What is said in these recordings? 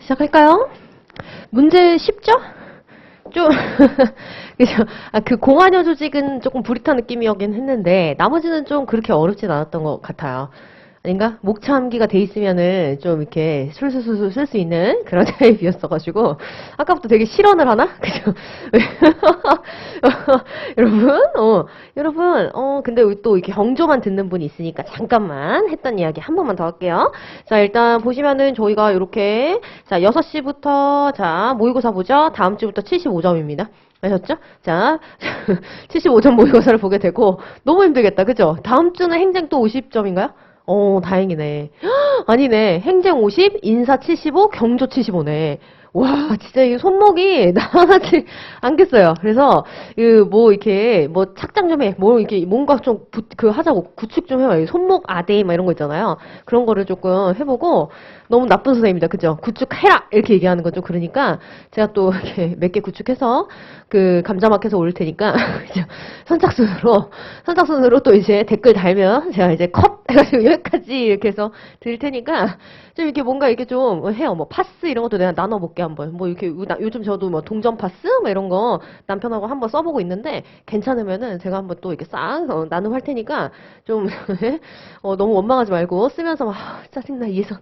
시작할까요? 문제 쉽죠? 좀, 그죠? 그 공안여 조직은 조금 불이탄 느낌이었긴 했는데, 나머지는 좀 그렇게 어렵진 않았던 것 같아요. 아닌가? 목차암기가 돼 있으면은 좀 이렇게 술술술 쓸 수 있는 그런 타입이었어가지고, 아까부터 되게 실언을 하나? 그죠? 여러분, 근데 또 이렇게 경조만 듣는 분이 있으니까 잠깐만 했던 이야기 한 번만 더 할게요. 자, 일단 보시면은 저희가 이렇게, 자, 6시부터, 자, 모의고사 보죠? 다음 주부터 75점입니다. 아셨죠? 자, 75점 모의고사를 보게 되고, 너무 힘들겠다. 그죠? 다음 주는 행정 또 50점인가요? 다행이네. 아니네. 행정 50, 인사 75, 경조 75네. 와, 진짜 이 손목이 나가지 않겠어요. 그래서, 이렇게, 착장 좀 해. 이렇게, 뭔가 좀, 하자고, 구축 좀 해봐. 손목 아대, 막 이런 거 있잖아요. 그런 거를 조금 해보고, 너무 나쁜 선생님이다. 그죠? 구축해라! 이렇게 얘기하는 건 좀 그러니까, 제가 또 이렇게 몇 개 구축해서, 감자막해서 올 테니까, 그죠? 선착순으로 또 이제 댓글 달면, 제가 이제 컷! 해가지고 여기까지 이렇게 해서 드릴 테니까, 좀 이렇게 뭔가 이렇게 좀 해요. 파스 이런 것도 내가 나눠볼게 한번. 이렇게 요즘 저도 동전 파스 뭐 이런 거 남편하고 한번 써보고 있는데 괜찮으면은 제가 한번 또 이렇게 싹 나눔할 테니까 좀 너무 원망하지 말고 쓰면서 막 짜증나 이해서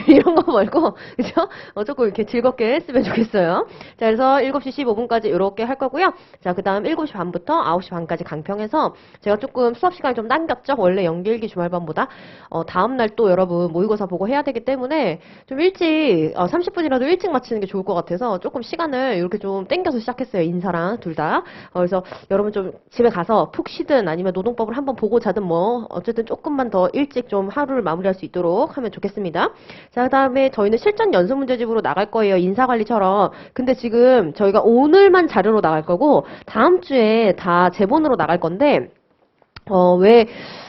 이런 거 말고 그죠? 조금 이렇게 즐겁게 쓰면 좋겠어요. 자, 그래서 7시 15분까지 이렇게 할 거고요. 자, 그다음 7시 반부터 9시 반까지 강평해서 제가 조금 수업 시간이 좀 당겼죠. 원래 연계일기 주말반보다 다음 날 또 여러분 모의고사 보고 해야 되기 때문에 좀 일찍 30분이라도 일찍 마치는 게 좋을 것 같아서 조금 시간을 이렇게 좀 땡겨서 시작했어요. 인사랑 둘 다. 그래서 여러분 좀 집에 가서 푹 쉬든 아니면 노동법을 한번 보고 자든 어쨌든 조금만 더 일찍 좀 하루를 마무리할 수 있도록 하면 좋겠습니다. 자, 그다음에 저희는 실전 연습 문제집으로 나갈 거예요. 인사관리처럼. 근데 지금 저희가 오늘만 자료로 나갈 거고 다음 주에 다 제본으로 나갈 건데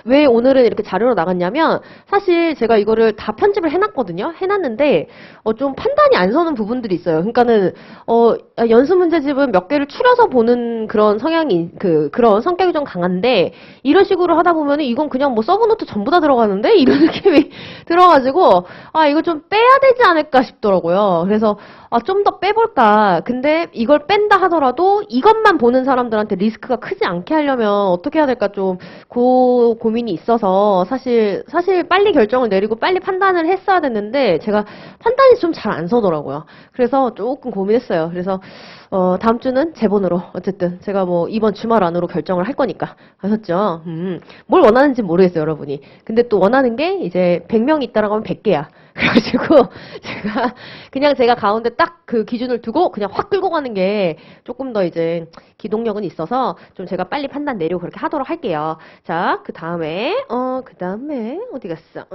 왜 오늘은 이렇게 자료로 나갔냐면, 사실 제가 이거를 다 편집을 해놨거든요? 해놨는데, 좀 판단이 안 서는 부분들이 있어요. 그러니까는, 연습 문제집은 몇 개를 추려서 보는 그런 그런 성격이 좀 강한데, 이런 식으로 하다 보면은 이건 그냥 서브노트 전부 다 들어가는데? 이런 느낌이 들어가지고, 이거 좀 빼야 되지 않을까 싶더라고요. 그래서, 좀 더 빼볼까. 근데 이걸 뺀다 하더라도 이것만 보는 사람들한테 리스크가 크지 않게 하려면 어떻게 해야 될까 좀 고민이 있어서 사실 빨리 결정을 내리고 빨리 판단을 했어야 됐는데 제가 판단이 좀 잘 안 서더라고요. 그래서 조금 고민했어요. 그래서 다음 주는 제본으로 어쨌든 제가 이번 주말 안으로 결정을 할 거니까 아셨죠? 뭘 원하는지 모르겠어요, 여러분이. 근데 또 원하는 게 이제 100명이 있다라고 하면 100개야. 그래가지고 제가 가운데 딱 그 기준을 두고 그냥 확 끌고 가는 게 조금 더 이제 기동력은 있어서 좀 제가 빨리 판단 내리고 그렇게 하도록 할게요. 자, 그 다음에 어디 갔어?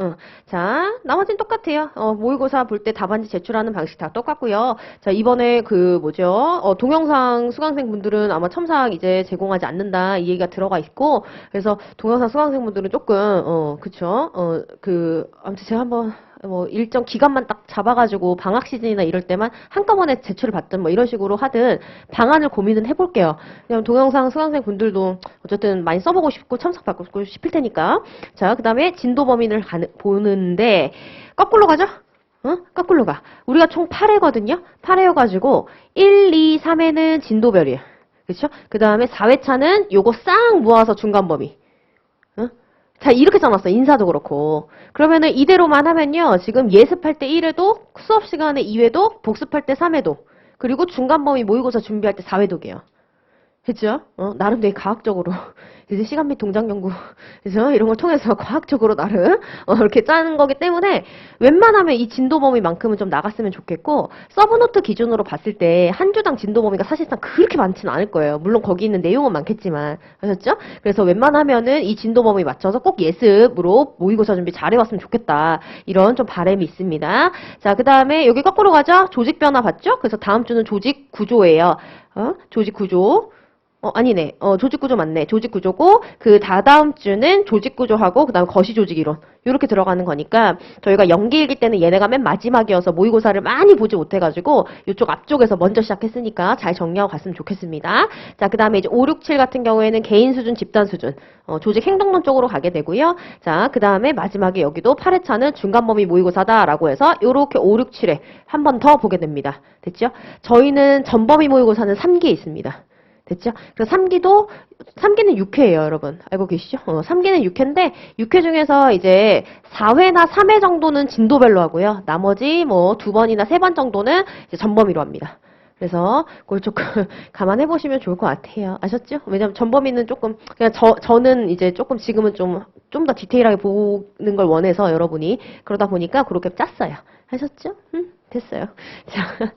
자, 나머지는 똑같아요. 모의고사 볼 때 답안지 제출하는 방식 다 똑같고요. 자, 이번에 동영상 수강생분들은 아마 첨삭 이제 제공하지 않는다 이 얘기가 들어가 있고 그래서 동영상 수강생분들은 조금 그쵸? 아무튼 제가 한번 일정 기간만 딱 잡아가지고 방학 시즌이나 이럴 때만 한꺼번에 제출을 받든 이런 식으로 하든 방안을 고민은 해볼게요. 그냥 동영상 수강생 분들도 어쨌든 많이 써보고 싶고 첨삭받고 싶을 테니까. 자, 그 다음에 진도 범위를 보는데 거꾸로 가죠? 거꾸로 가. 우리가 총 8회거든요? 8회여가지고 1, 2, 3회는 진도별이에요. 그렇죠? 그 다음에 4회차는 요거 싹 모아서 중간 범위. 자, 이렇게 써놨어. 인사도 그렇고. 그러면은 이대로만 하면요. 지금 예습할 때 1회도, 수업 시간에 2회도, 복습할 때 3회도, 그리고 중간 범위 모의고사 준비할 때 4회독이에요. 했죠? 나름 되게 과학적으로. 이제 시간 및 동작 연구, 그래서 이런 걸 통해서 과학적으로 나름, 이렇게 짜는 거기 때문에, 웬만하면 이 진도 범위만큼은 좀 나갔으면 좋겠고, 서브노트 기준으로 봤을 때, 한 주당 진도 범위가 사실상 그렇게 많지는 않을 거예요. 물론 거기 있는 내용은 많겠지만, 아셨죠? 그래서 웬만하면은 이 진도 범위 맞춰서 꼭 예습으로 모의고사 준비 잘해왔으면 좋겠다. 이런 좀 바람이 있습니다. 자, 그 다음에 여기 거꾸로 가죠? 조직 변화 봤죠? 그래서 다음 주는 조직 구조예요. 조직 구조. 아니네. 조직구조 맞네. 조직구조고, 그 다다음 주는 조직구조하고, 그 다음 거시조직이론. 요렇게 들어가는 거니까, 저희가 연기일기 때는 얘네가 맨 마지막이어서 모의고사를 많이 보지 못해가지고, 요쪽 앞쪽에서 먼저 시작했으니까 잘 정리하고 갔으면 좋겠습니다. 자, 그 다음에 이제 5, 6, 7 같은 경우에는 개인 수준, 집단 수준, 조직 행동론 쪽으로 가게 되고요. 자, 그 다음에 마지막에 여기도 8회차는 중간범위 모의고사다라고 해서, 요렇게 5, 6, 7회 한 번 더 보게 됩니다. 됐죠? 저희는 전범위 모의고사는 3기에 있습니다. 됐죠? 그래서 3기는 6회예요, 여러분. 알고 계시죠? 3기는 6회인데, 6회 중에서 이제 4회나 3회 정도는 진도별로 하고요. 나머지 뭐 2번이나 3번 정도는 이제 전범위로 합니다. 그래서 그걸 조금 감안해 보시면 좋을 것 같아요. 아셨죠? 왜냐면 전범위는 조금 그냥 저는 이제 조금 지금은 좀 더 디테일하게 보는 걸 원해서 여러분이 그러다 보니까 그렇게 짰어요. 하셨죠? 됐어요. 자,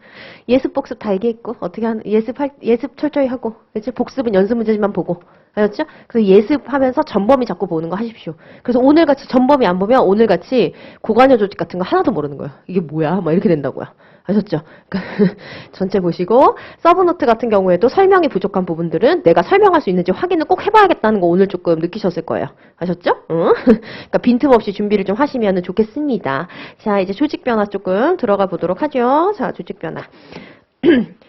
예습 복습 다 얘기했고 어떻게 하는 예습 철저히 하고 그렇지? 복습은 연습 문제지만 보고 알았죠? 그래서 예습하면서 전범위 자꾸 보는 거 하십시오. 그래서 오늘같이 전범위 안 보면 오늘같이 고관여 조직 같은 거 하나도 모르는 거예요. 이게 뭐야? 막 이렇게 된다고요. 아셨죠? 그러니까 전체 보시고 서브노트 같은 경우에도 설명이 부족한 부분들은 내가 설명할 수 있는지 확인을 꼭 해봐야겠다는 거 오늘 조금 느끼셨을 거예요. 아셨죠? 그러니까 빈틈없이 준비를 좀 하시면 좋겠습니다. 자, 이제 조직 변화 조금 들어가 보도록 하죠. 자, 조직 변화.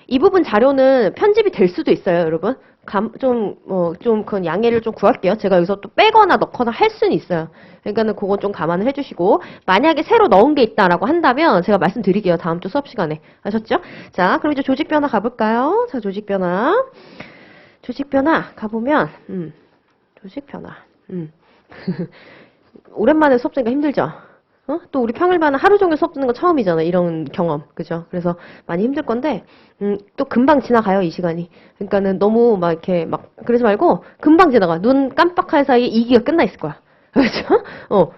이 부분 자료는 편집이 될 수도 있어요, 여러분. 그건 양해를 좀 구할게요. 제가 여기서 또 빼거나 넣거나 할 수는 있어요. 그러니까는 그건 좀 감안을 해주시고, 만약에 새로 넣은 게 있다라고 한다면 제가 말씀드릴게요. 다음 주 수업 시간에. 아셨죠? 자, 그럼 이제 조직 변화 가볼까요? 자, 조직 변화. 조직 변화 가보면, 조직 변화. 오랜만에 수업 듣니까 힘들죠? 또 우리 평일반은 하루 종일 수업 듣는 거 처음이잖아. 이런 경험. 그죠? 그래서 많이 힘들 건데, 또 금방 지나가요, 이 시간이. 그러니까는 너무 막 이렇게 그러지 말고, 금방 지나가. 눈 깜빡할 사이에 2기가 끝나 있을 거야. 그렇죠?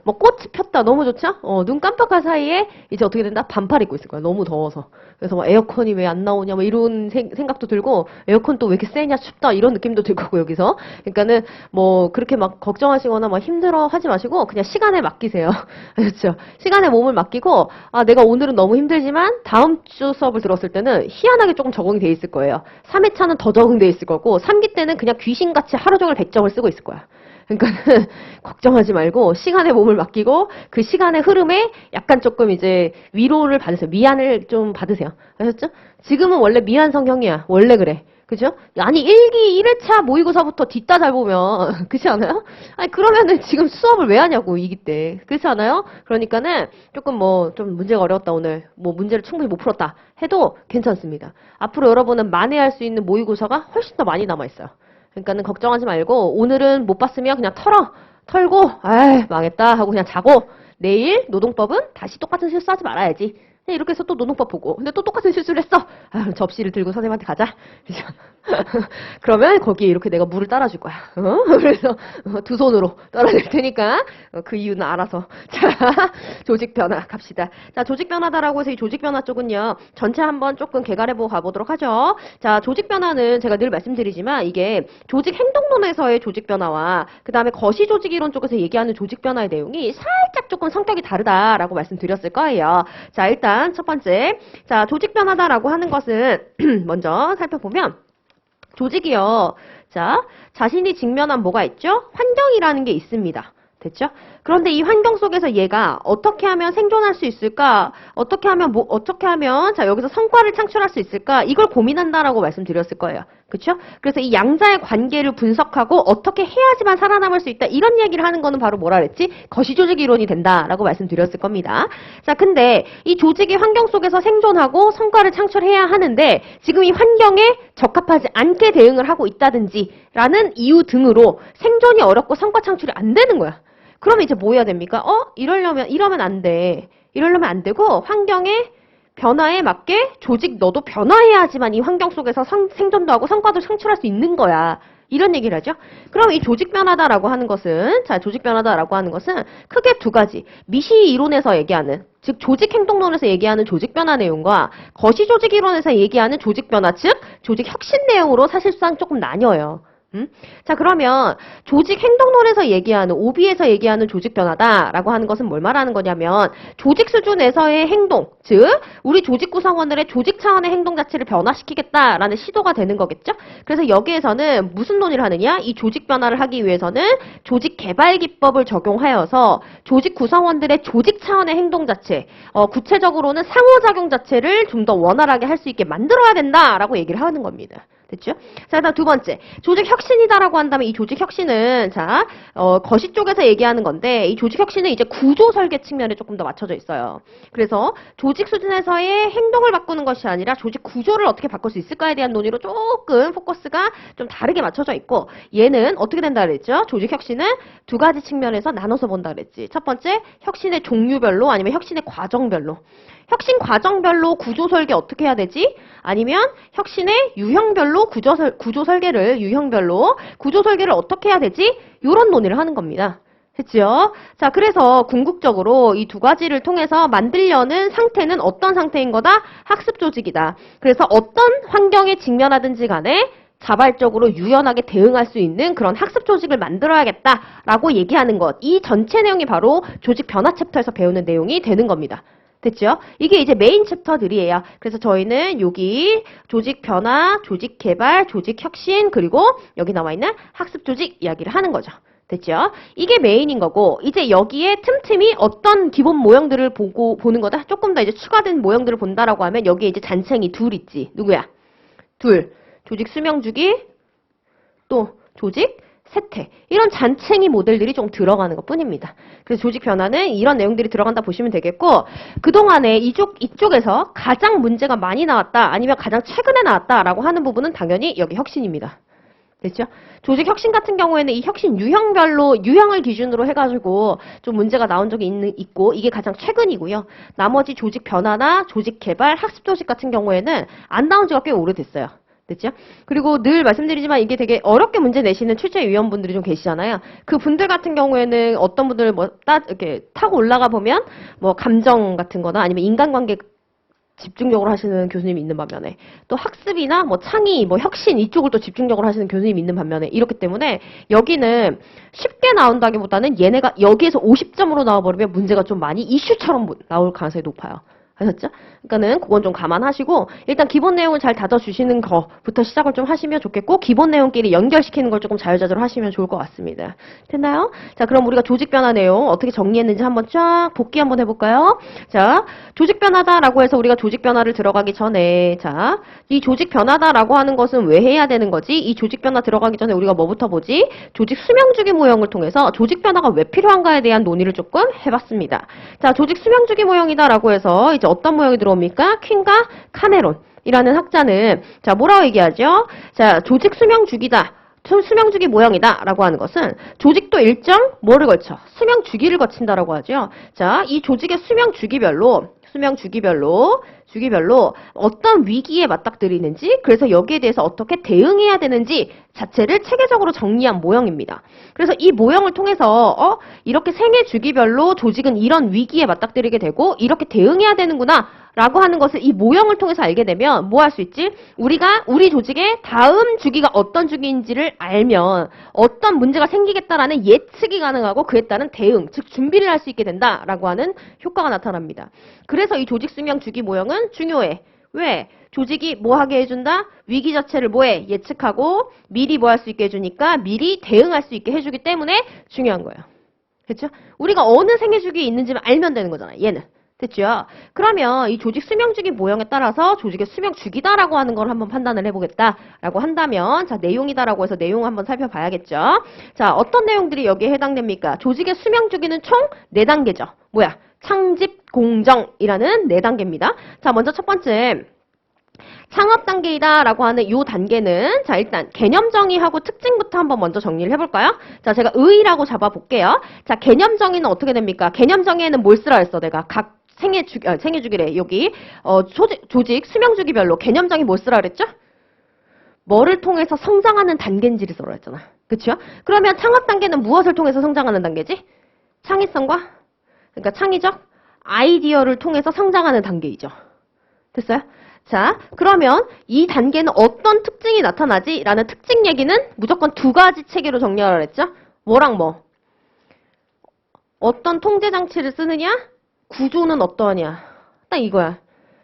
뭐 꽃이 폈다. 너무 좋죠? 눈 깜빡할 사이에 이제 어떻게 된다? 반팔 입고 있을 거야. 너무 더워서. 그래서 막 에어컨이 왜 안 나오냐, 뭐 이런 생각도 들고, 에어컨 또 왜 이렇게 세냐, 춥다, 이런 느낌도 들 거고, 여기서. 그러니까는 뭐 그렇게 막 걱정하시거나 막 힘들어 하지 마시고, 그냥 시간에 맡기세요. 그렇죠? 시간에 몸을 맡기고, 아, 내가 오늘은 너무 힘들지만, 다음 주 수업을 들었을 때는 희한하게 조금 적응이 돼 있을 거예요. 3회차는 더 적응돼 있을 거고, 3기 때는 그냥 귀신같이 하루 종일 100점을 쓰고 있을 거야. 그러니까는 걱정하지 말고 시간에 몸을 맡기고 그 시간의 흐름에 약간 조금 이제 위로를 받으세요. 미안을 좀 받으세요. 아셨죠? 지금은 원래 미안 성형이야. 원래 그래. 그죠? 아니 1기 1회차 모의고사부터 뒷다 잘 보면 그렇지 않아요? 아니 그러면은 지금 수업을 왜 하냐고 2기 때. 그렇지 않아요? 그러니까는 조금 뭐 좀 문제가 어려웠다 오늘. 뭐 문제를 충분히 못 풀었다 해도 괜찮습니다. 앞으로 여러분은 만회할 수 있는 모의고사가 훨씬 더 많이 남아 있어요. 그러니까는 걱정하지 말고 오늘은 못 봤으면 그냥 털고 아이 망했다 하고 그냥 자고 내일 노동법은 다시 똑같은 실수하지 말아야지. 이렇게 해서 또 노동법 보고 근데 또 똑같은 실수를 했어. 아, 접시를 들고 선생님한테 가자. 그러면 거기에 이렇게 내가 물을 따라줄 거야. 그래서 두 손으로 따라줄 테니까 그 이유는 알아서. 자, 조직 변화 갑시다. 자, 조직 변화다라고 해서 이 조직 변화 쪽은요. 전체 한번 조금 개괄해보고 가보도록 하죠. 자, 조직 변화는 제가 늘 말씀드리지만 이게 조직 행동론에서의 조직 변화와 그 다음에 거시 조직 이론 쪽에서 얘기하는 조직 변화의 내용이 살짝 조금 성격이 다르다라고 말씀드렸을 거예요. 자, 일단 첫 번째. 자, 조직 변화다라고 하는 것은 먼저 살펴보면 조직이요. 자, 자신이 직면한 뭐가 있죠? 환경이라는 게 있습니다. 됐죠? 그런데 이 환경 속에서 얘가 어떻게 하면 생존할 수 있을까? 어떻게 하면 자, 여기서 성과를 창출할 수 있을까? 이걸 고민한다라고 말씀드렸을 거예요. 그렇죠? 그래서 이 양자의 관계를 분석하고 어떻게 해야지만 살아남을 수 있다. 이런 얘기를 하는 거는 바로 뭐라 그랬지? 거시조직 이론이 된다라고 말씀드렸을 겁니다. 자, 근데 이 조직이 환경 속에서 생존하고 성과를 창출해야 하는데 지금 이 환경에 적합하지 않게 대응을 하고 있다든지 라는 이유 등으로 생존이 어렵고 성과 창출이 안 되는 거야. 그러면 이제 뭐 해야 됩니까? 이러면 안 돼. 이러려면 안 되고 환경의 변화에 맞게 조직 너도 변화해야지만 이 환경 속에서 생존도 하고 성과도 창출할 수 있는 거야. 이런 얘기를 하죠. 그럼 이 조직 변화다라고 하는 것은 조직 변화다라고 하는 것은 크게 두 가지. 미시 이론에서 얘기하는 즉 조직 행동론에서 얘기하는 조직 변화 내용과 거시 조직 이론에서 얘기하는 조직 변화 즉 조직 혁신 내용으로 사실상 조금 나뉘어요. 자, 그러면 조직 행동론에서 얘기하는, OB에서 얘기하는 조직 변화다라고 하는 것은 뭘 말하는 거냐면 조직 수준에서의 행동, 즉 우리 조직 구성원들의 조직 차원의 행동 자체를 변화시키겠다라는 시도가 되는 거겠죠? 그래서 여기에서는 무슨 논의를 하느냐? 이 조직 변화를 하기 위해서는 조직 개발 기법을 적용하여서 조직 구성원들의 조직 차원의 행동 자체, 구체적으로는 상호작용 자체를 좀 더 원활하게 할 수 있게 만들어야 된다라고 얘기를 하는 겁니다. 됐죠? 자, 그다음 두 번째. 조직 혁신이다라고 한다면 이 조직 혁신은, 자, 거시 쪽에서 얘기하는 건데, 이 조직 혁신은 이제 구조 설계 측면에 조금 더 맞춰져 있어요. 그래서 조직 수준에서의 행동을 바꾸는 것이 아니라 조직 구조를 어떻게 바꿀 수 있을까에 대한 논의로 조금 포커스가 좀 다르게 맞춰져 있고, 얘는 어떻게 된다 그랬죠? 조직 혁신은 두 가지 측면에서 나눠서 본다 그랬지. 첫 번째, 혁신의 종류별로 아니면 혁신의 과정별로. 혁신 과정별로 구조 설계 어떻게 해야 되지? 아니면 혁신의 유형별로 구조 설계를 유형별로 구조 설계를 어떻게 해야 되지? 이런 논의를 하는 겁니다. 됐죠? 자, 그래서 궁극적으로 이 두 가지를 통해서 만들려는 상태는 어떤 상태인 거다? 학습 조직이다. 그래서 어떤 환경에 직면하든지 간에 자발적으로 유연하게 대응할 수 있는 그런 학습 조직을 만들어야겠다라고 얘기하는 것. 이 전체 내용이 바로 조직 변화 챕터에서 배우는 내용이 되는 겁니다. 됐죠? 이게 이제 메인 챕터들이에요. 그래서 저희는 여기 조직 변화, 조직 개발, 조직 혁신, 그리고 여기 나와 있는 학습 조직 이야기를 하는 거죠. 됐죠? 이게 메인인 거고, 이제 여기에 틈틈이 어떤 기본 모형들을 보는 거다? 조금 더 이제 추가된 모형들을 본다라고 하면 여기에 이제 잔챙이 둘 있지. 누구야? 둘. 조직 수명 주기, 또 조직 세태. 이런 잔챙이 모델들이 좀 들어가는 것 뿐입니다. 그래서 조직 변화는 이런 내용들이 들어간다 보시면 되겠고, 그동안에 이쪽에서 가장 문제가 많이 나왔다, 아니면 가장 최근에 나왔다라고 하는 부분은 당연히 여기 혁신입니다. 됐죠? 조직 혁신 같은 경우에는 이 혁신 유형별로, 유형을 기준으로 해가지고 좀 문제가 나온 적이 있고, 이게 가장 최근이고요. 나머지 조직 변화나 조직 개발, 학습 조직 같은 경우에는 안 나온 지가 꽤 오래됐어요. 됐죠? 그리고 늘 말씀드리지만 이게 되게 어렵게 문제 내시는 출제위원분들이 좀 계시잖아요. 그 분들 같은 경우에는 어떤 분들 이렇게 타고 올라가 보면 뭐 감정 같은 거나 아니면 인간관계 집중적으로 하시는 교수님이 있는 반면에 또 학습이나 뭐 창의, 뭐 혁신 이쪽을 또 집중적으로 하시는 교수님이 있는 반면에 이렇기 때문에 여기는 쉽게 나온다기보다는 얘네가 여기에서 50점으로 나와버리면 문제가 좀 많이 이슈처럼 나올 가능성이 높아요. 아셨죠? 그러니까는 그건 좀 감안하시고 일단 기본 내용을 잘 다져주시는 거부터 시작을 좀 하시면 좋겠고 기본 내용끼리 연결시키는 걸 조금 자유자재로 하시면 좋을 것 같습니다. 됐나요? 자, 그럼 우리가 조직 변화 내용 어떻게 정리했는지 한번 쫙 복기 한번 해볼까요? 자, 조직 변화다라고 해서 우리가 조직 변화를 들어가기 전에 자, 이 조직 변화다라고 하는 것은 왜 해야 되는 거지? 이 조직 변화 들어가기 전에 우리가 뭐부터 보지? 조직 수명주기 모형을 통해서 조직 변화가 왜 필요한가에 대한 논의를 조금 해봤습니다. 자, 조직 수명주기 모형이다라고 해서 이제 어떤 모형이 들어옵니까? 퀸과 카메론이라는 학자는 자, 뭐라고 얘기하죠? 자, 조직 수명주기다. 수명주기 모형이다 라고 하는 것은 조직도 일정 뭐를 거쳐? 수명주기를 거친다라고 하죠. 자, 이 조직의 수명주기별로 어떤 위기에 맞닥뜨리는지 그래서 여기에 대해서 어떻게 대응해야 되는지 자체를 체계적으로 정리한 모형입니다. 그래서 이 모형을 통해서 이렇게 생애 주기별로 조직은 이런 위기에 맞닥뜨리게 되고 이렇게 대응해야 되는구나 라고 하는 것을 이 모형을 통해서 알게 되면 뭐 할 수 있지? 우리가 우리 조직의 다음 주기가 어떤 주기인지를 알면 어떤 문제가 생기겠다라는 예측이 가능하고 그에 따른 대응, 즉 준비를 할 수 있게 된다라고 하는 효과가 나타납니다. 그래서 이 조직 수명 주기 모형은 중요해. 왜? 조직이 뭐 하게 해준다? 위기 자체를 뭐해? 예측하고 미리 뭐 할 수 있게 해주니까 미리 대응할 수 있게 해주기 때문에 중요한 거예요. 그렇죠? 우리가 어느 생애 주기에 있는지만 알면 되는 거잖아요. 얘는. 됐죠? 그러면 이 조직 수명주기 모형에 따라서 조직의 수명주기다라고 하는 걸 한번 판단을 해보겠다라고 한다면 자, 내용이다라고 해서 내용 한번 살펴봐야겠죠? 자, 어떤 내용들이 여기에 해당됩니까? 조직의 수명주기는 총 4단계죠. 뭐야? 창집, 공정이라는 4단계입니다. 자, 먼저 첫 번째 창업 단계이다라고 하는 이 단계는 자, 일단 개념 정의하고 특징부터 한번 먼저 정리를 해볼까요? 자, 제가 의의라고 잡아볼게요. 자, 개념 정의는 어떻게 됩니까? 개념 정의에는 뭘 쓰라 했어? 내가 각 생애주기래 여기 조직 수명주기별로 개념 정의 뭘 쓰라 그랬죠? 뭐를 통해서 성장하는 단계인지를 쓰라 했잖아. 그쵸? 그러면 창업 단계는 무엇을 통해서 성장하는 단계지? 창의성과 그러니까 창의적 아이디어를 통해서 성장하는 단계이죠. 됐어요? 자, 그러면 이 단계는 어떤 특징이 나타나지? 라는 특징 얘기는 무조건 두 가지 체계로 정리하라 그랬죠? 뭐랑 뭐? 어떤 통제 장치를 쓰느냐? 구조는 어떠하냐? 딱 이거야.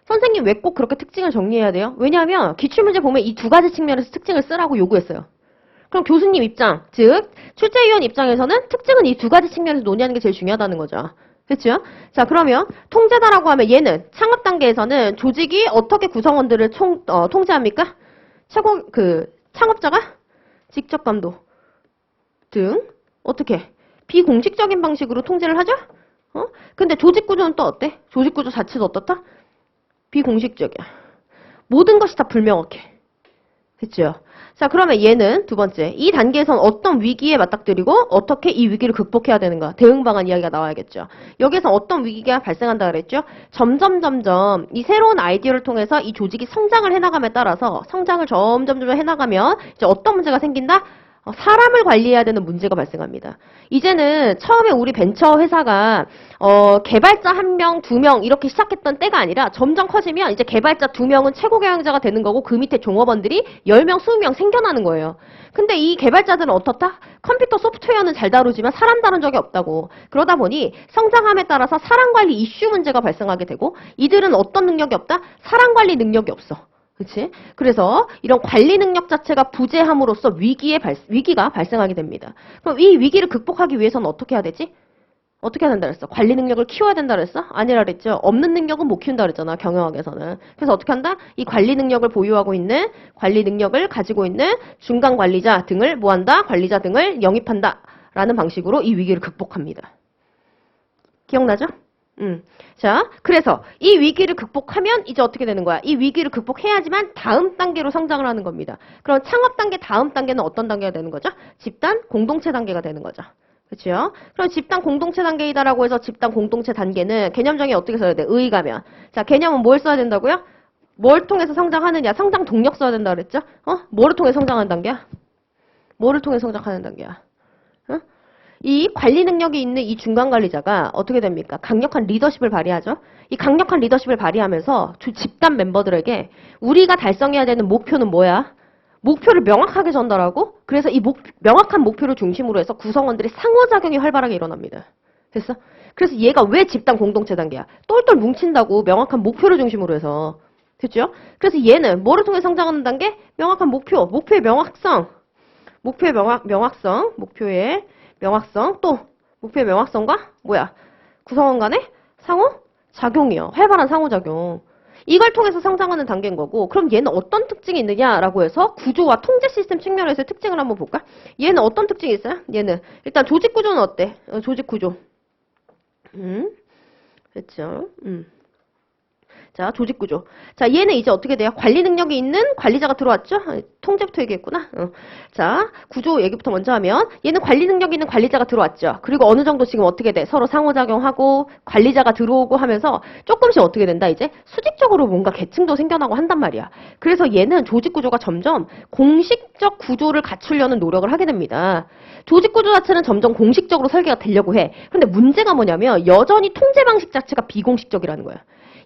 선생님 왜 꼭 그렇게 특징을 정리해야 돼요? 왜냐하면 기출문제 보면 이 두 가지 측면에서 특징을 쓰라고 요구했어요. 그럼 교수님 입장, 즉 출제위원 입장에서는 특징은 이 두 가지 측면에서 논의하는 게 제일 중요하다는 거죠. 그렇죠? 자, 그러면 통제다라고 하면 얘는 창업 단계에서는 조직이 어떻게 구성원들을 통제합니까? 창업자가 직접 감독 등 어떻게 비공식적인 방식으로 통제를 하죠? 근데 조직 구조는 또 어때? 조직 구조 자체도 어떻다? 비공식적이야. 모든 것이 다 불명확해. 그렇죠? 자, 그러면 얘는 두 번째. 이 단계에선 어떤 위기에 맞닥뜨리고 어떻게 이 위기를 극복해야 되는가? 대응 방안 이야기가 나와야겠죠. 여기서 어떤 위기가 발생한다 그랬죠? 점점 이 새로운 아이디어를 통해서 이 조직이 성장을 해나감에 따라서 성장을 점점 해나가면 이제 어떤 문제가 생긴다? 사람을 관리해야 되는 문제가 발생합니다. 이제는 처음에 우리 벤처 회사가 개발자 1명, 2명 이렇게 시작했던 때가 아니라 점점 커지면 이제 개발자 2명은 최고 경영자가 되는 거고 그 밑에 종업원들이 10명, 20명 생겨나는 거예요. 근데 이 개발자들은 어떻다? 컴퓨터 소프트웨어는 잘 다루지만 사람 다룬 적이 없다고. 그러다 보니 성장함에 따라서 사람 관리 이슈 문제가 발생하게 되고 이들은 어떤 능력이 없다? 사람 관리 능력이 없어. 그치? 그래서 이런 관리 능력 자체가 부재함으로써 위기가 발생하게 됩니다. 그럼 이 위기를 극복하기 위해서는 어떻게 해야 되지? 어떻게 해야 된다 그랬어? 관리 능력을 키워야 된다 그랬어? 아니라 그랬죠. 없는 능력은 못 키운다 그랬잖아. 경영학에서는. 그래서 어떻게 한다? 이 관리 능력을 보유하고 있는 관리 능력을 가지고 있는 중간 관리자 등을 뭐한다? 관리자 등을 영입한다. 라는 방식으로 이 위기를 극복합니다. 기억나죠? 자, 그래서 이 위기를 극복하면 이제 어떻게 되는 거야? 이 위기를 극복해야지만 다음 단계로 성장을 하는 겁니다. 그럼 창업 단계 다음 단계는 어떤 단계가 되는 거죠? 집단 공동체 단계가 되는 거죠. 그렇죠? 그럼 집단 공동체 단계이다라고 해서 집단 공동체 단계는 개념정의 어떻게 써야 돼? 의의가면. 자, 개념은 뭘 써야 된다고요? 뭘 통해서 성장하느냐? 성장 동력 써야 된다 그랬죠? 뭐를 통해 성장하는 단계야? 뭐를 통해 성장하는 단계야? 이 관리 능력이 있는 이 중간 관리자가 어떻게 됩니까? 강력한 리더십을 발휘하죠. 이 강력한 리더십을 발휘하면서 집단 멤버들에게 우리가 달성해야 되는 목표는 뭐야? 목표를 명확하게 전달하고 그래서 이 명확한 목표를 중심으로 해서 구성원들의 상호작용이 활발하게 일어납니다. 됐어? 그래서 얘가 왜 집단 공동체 단계야? 똘똘 뭉친다고 명확한 목표를 중심으로 해서. 됐죠? 그래서 얘는 뭐를 통해 성장하는 단계? 명확한 목표의 명확성. 목표의 명확성, 또 목표의 명확성과 뭐야? 구성원 간의 상호작용이요. 활발한 상호작용. 이걸 통해서 성장하는 단계인 거고 그럼 얘는 어떤 특징이 있느냐라고 해서 구조와 통제 시스템 측면에서의 특징을 한번 볼까? 얘는 어떤 특징이 있어요? 얘는 일단 조직 구조는 어때? 조직 구조. 그렇죠. 자, 조직 구조. 자, 얘는 이제 어떻게 돼요? 관리 능력이 있는 관리자가 들어왔죠? 통제부터 얘기했구나. 자, 구조 얘기부터 먼저 하면 얘는 관리 능력이 있는 관리자가 들어왔죠. 그리고 어느 정도 지금 어떻게 돼? 서로 상호작용하고 관리자가 들어오고 하면서 조금씩 어떻게 된다? 이제 수직적으로 뭔가 계층도 생겨나고 한단 말이야. 그래서 얘는 조직 구조가 점점 공식적 구조를 갖추려는 노력을 하게 됩니다. 조직 구조 자체는 점점 공식적으로 설계가 되려고 해. 근데 문제가 뭐냐면 여전히 통제 방식 자체가 비공식적이라는 거야.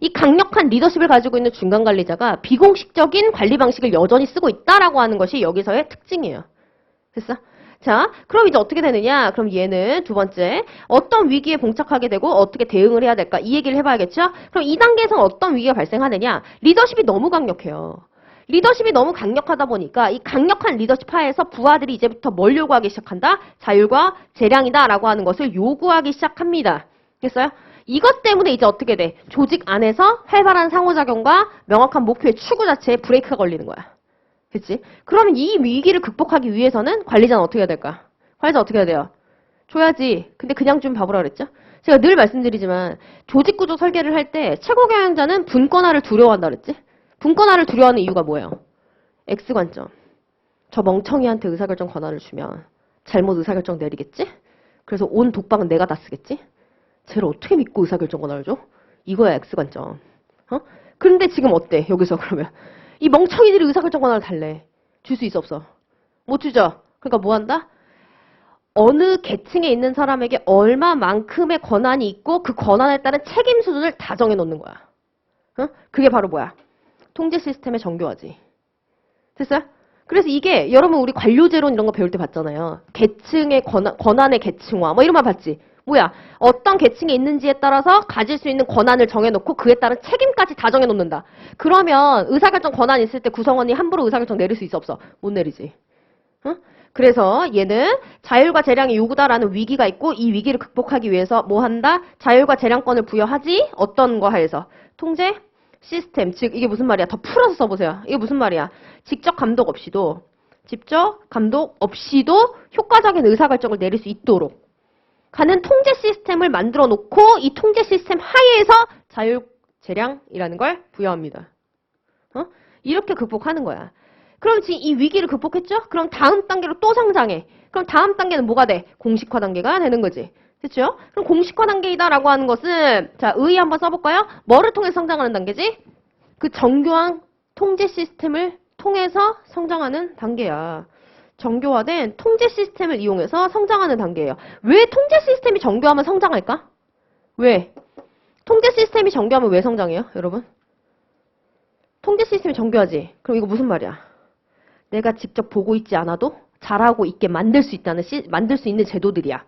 이 강력한 리더십을 가지고 있는 중간 관리자가 비공식적인 관리 방식을 여전히 쓰고 있다라고 하는 것이 여기서의 특징이에요. 됐어? 자, 그럼 이제 어떻게 되느냐? 그럼 얘는 두 번째, 어떤 위기에 봉착하게 되고 어떻게 대응을 해야 될까? 이 얘기를 해봐야겠죠? 그럼 이 단계에서는 어떤 위기가 발생하느냐? 리더십이 너무 강력해요. 리더십이 너무 강력하다 보니까 이 강력한 리더십 하에서 부하들이 이제부터 뭘 요구하기 시작한다? 자율과 재량이다라고 하는 것을 요구하기 시작합니다. 됐어요? 이것 때문에 이제 어떻게 돼? 조직 안에서 활발한 상호작용과 명확한 목표의 추구 자체에 브레이크가 걸리는 거야. 그치? 그러면 이 위기를 극복하기 위해서는 관리자는 어떻게 해야 될까? 관리자 어떻게 해야 돼요? 줘야지. 근데 그냥 좀 바보라 그랬죠? 제가 늘 말씀드리지만 조직구조 설계를 할 때 최고 경영자는 분권화를 두려워한다 그랬지? 분권화를 두려워하는 이유가 뭐예요? X관점. 저 멍청이한테 의사결정 권한을 주면 잘못 의사결정 내리겠지? 그래서 온 독박은 내가 다 쓰겠지? 쟤를 어떻게 믿고 의사결정 권한을 줘? 이거야 X관점. 그런데 지금 어때? 여기서 그러면 이 멍청이들이 의사결정 권한을 달래. 줄 수 있어 없어? 못 주죠? 그러니까 뭐 한다? 어느 계층에 있는 사람에게 얼마만큼의 권한이 있고 그 권한에 따른 책임 수준을 다 정해놓는 거야. 그게 바로 뭐야? 통제 시스템의 정교화지. 됐어요? 그래서 이게 여러분 우리 관료제론 이런 거 배울 때 봤잖아요. 계층의 권한의 계층화 뭐 이런 말 봤지? 뭐야? 어떤 계층에 있는지에 따라서 가질 수 있는 권한을 정해놓고 그에 따른 책임까지 다 정해놓는다. 그러면 의사결정 권한이 있을 때 구성원이 함부로 의사결정 내릴 수 있어 없어? 못 내리지. 응? 그래서 얘는 자율과 재량이 요구다라는 위기가 있고 이 위기를 극복하기 위해서 뭐 한다? 자율과 재량권을 부여하지? 어떤 거 하에서? 통제 시스템. 즉 이게 무슨 말이야? 더 풀어서 써보세요. 이게 무슨 말이야? 직접 감독 없이도 효과적인 의사결정을 내릴 수 있도록 가는 통제 시스템을 만들어 놓고 이 통제 시스템 하에서 자율 재량이라는 걸 부여합니다. 이렇게 극복하는 거야. 그럼 지금 이 위기를 극복했죠? 그럼 다음 단계로 또 성장해. 그럼 다음 단계는 뭐가 돼? 공식화 단계가 되는 거지. 그렇죠? 그럼 공식화 단계이다라고 하는 것은 자, 의 한번 써볼까요? 뭐를 통해 성장하는 단계지? 그 정교한 통제 시스템을 통해서 성장하는 단계야. 정교화된 통제 시스템을 이용해서 성장하는 단계예요. 왜 통제 시스템이 정교하면 성장할까? 왜? 통제 시스템이 정교하면 왜 성장해요? 여러분? 통제 시스템이 정교하지? 그럼 이거 무슨 말이야? 내가 직접 보고 있지 않아도 잘하고 있게 만들 수 있는 제도들이야.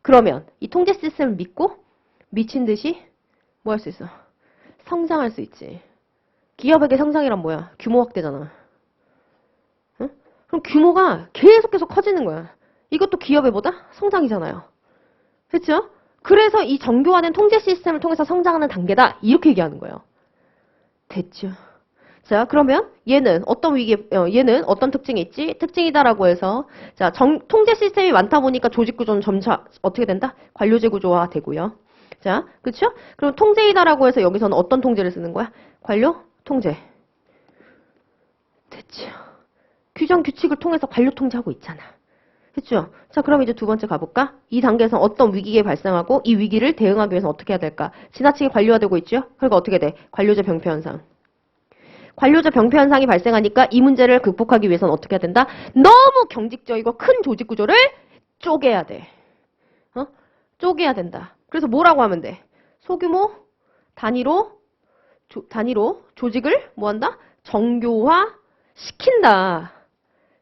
그러면 이 통제 시스템을 믿고 미친 듯이 뭐 할 수 있어? 성장할 수 있지. 기업에게 성장이란 뭐야? 규모 확대잖아. 응? 그럼 규모가 계속 커지는 거야. 이것도 기업의 뭐다? 성장이잖아요. 그렇죠? 그래서 이 정교화된 통제 시스템을 통해서 성장하는 단계다. 이렇게 얘기하는 거예요. 됐죠? 자, 그러면 얘는 어떤 특징이 있지? 특징이다라고 해서 자, 통제 시스템이 많다 보니까 조직 구조는 점차 어떻게 된다? 관료제 구조화 되고요. 자, 그렇죠? 그럼 통제이다라고 해서 여기서는 어떤 통제를 쓰는 거야? 관료 통제. 됐죠? 규정 규칙을 통해서 관료 통제하고 있잖아. 그렇죠? 자, 그럼 이제 두 번째 가볼까? 이 단계에서 어떤 위기가 발생하고 이 위기를 대응하기 위해서 어떻게 해야 될까? 지나치게 관료화되고 있죠? 그러니까 어떻게 돼? 관료제 병폐 현상. 관료제 병폐 현상이 발생하니까 이 문제를 극복하기 위해서는 어떻게 해야 된다? 너무 경직적이고 큰 조직 구조를 쪼개야 돼. 쪼개야 된다. 그래서 뭐라고 하면 돼? 소규모 단위로 조직을 뭐 한다? 정교화 시킨다.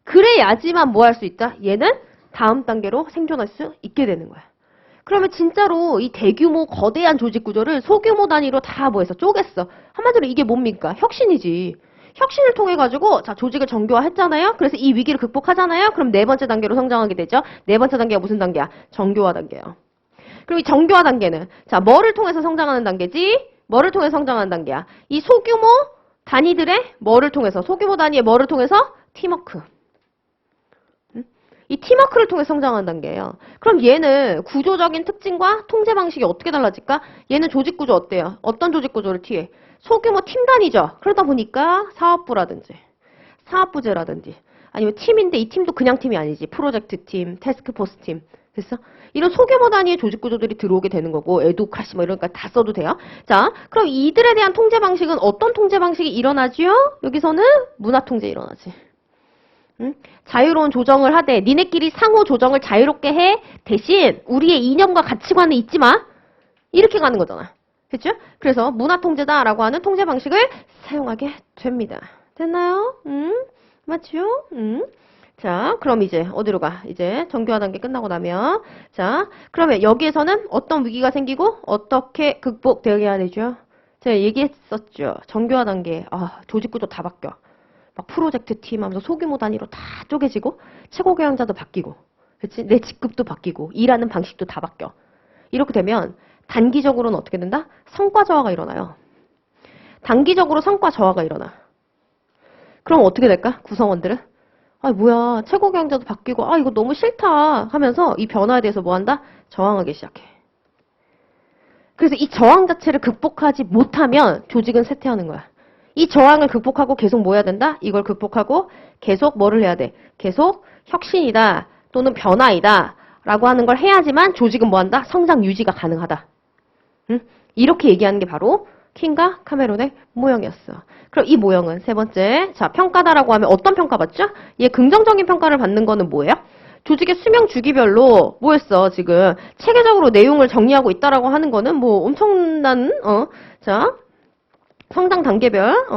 그래야지만 뭐 할 수 있다? 얘는 다음 단계로 생존할 수 있게 되는 거야. 그러면 진짜로 이 대규모 거대한 조직 구조를 소규모 단위로 다 뭐 해서 쪼갰어. 한마디로 이게 뭡니까? 혁신이지. 혁신을 통해 가지고 자, 조직을 정교화했잖아요. 그래서 이 위기를 극복하잖아요. 그럼 네 번째 단계로 성장하게 되죠. 네 번째 단계가 무슨 단계야? 정교화 단계예요. 그리고 이 정교화 단계는 자, 뭐를 통해서 성장하는 단계지? 뭐를 통해서 성장하는 단계야? 이 소규모 단위들의 뭐를 통해서 소규모 단위의 뭐를 통해서? 팀워크. 이 팀워크를 통해 성장하는 단계예요. 그럼 얘는 구조적인 특징과 통제 방식이 어떻게 달라질까? 얘는 조직 구조 어때요? 어떤 조직 구조를 취해? 소규모 팀 단위죠. 그러다 보니까 사업부라든지 사업부제라든지 아니면 팀인데 이 팀도 그냥 팀이 아니지. 프로젝트 팀, 태스크포스 팀. 됐어? 이런 소규모 단위의 조직 구조들이 들어오게 되는 거고 에두카시 뭐 이런 거 다 써도 돼요. 자, 그럼 이들에 대한 통제 방식은 어떤 통제 방식이 일어나지요? 여기서는 문화 통제 일어나지. 응? 자유로운 조정을 하되 니네끼리 상호 조정을 자유롭게 해 대신 우리의 이념과 가치관은 잊지 마. 이렇게 가는 거잖아. 그렇죠? 그래서 문화 통제다라고 하는 통제 방식을 사용하게 됩니다. 됐나요? 맞죠? 자, 그럼 이제 어디로 가? 이제 정교화 단계 끝나고 나면 자, 그러면 여기에서는 어떤 위기가 생기고 어떻게 극복되어야 되죠? 제가 얘기했었죠. 정교화 단계 조직 구조 다 바뀌어. 막 프로젝트 팀 하면서 소규모 단위로 다 쪼개지고 최고 경영자도 바뀌고 그치? 내 직급도 바뀌고 일하는 방식도 다 바뀌어. 이렇게 되면 단기적으로는 어떻게 된다? 성과 저하가 일어나요. 단기적으로 성과 저하가 일어나. 그럼 어떻게 될까? 구성원들은 뭐야 최고 경영자도 바뀌고 이거 너무 싫다 하면서 이 변화에 대해서 뭐 한다? 저항하기 시작해. 그래서 이 저항 자체를 극복하지 못하면 조직은 쇠퇴하는 거야. 이 저항을 극복하고 계속 뭐 해야 된다? 이걸 극복하고 계속 뭐를 해야 돼? 계속 혁신이다 또는 변화이다 라고 하는 걸 해야지만 조직은 뭐 한다? 성장 유지가 가능하다. 이렇게 얘기하는 게 바로 킹과 카메론의 모형이었어. 그럼 이 모형은 세 번째 자 평가다라고 하면 어떤 평가 받죠? 얘 긍정적인 평가를 받는 거는 뭐예요? 조직의 수명 주기별로 뭐였어 지금 체계적으로 내용을 정리하고 있다라고 하는 거는 뭐 엄청난 자 성장 단계별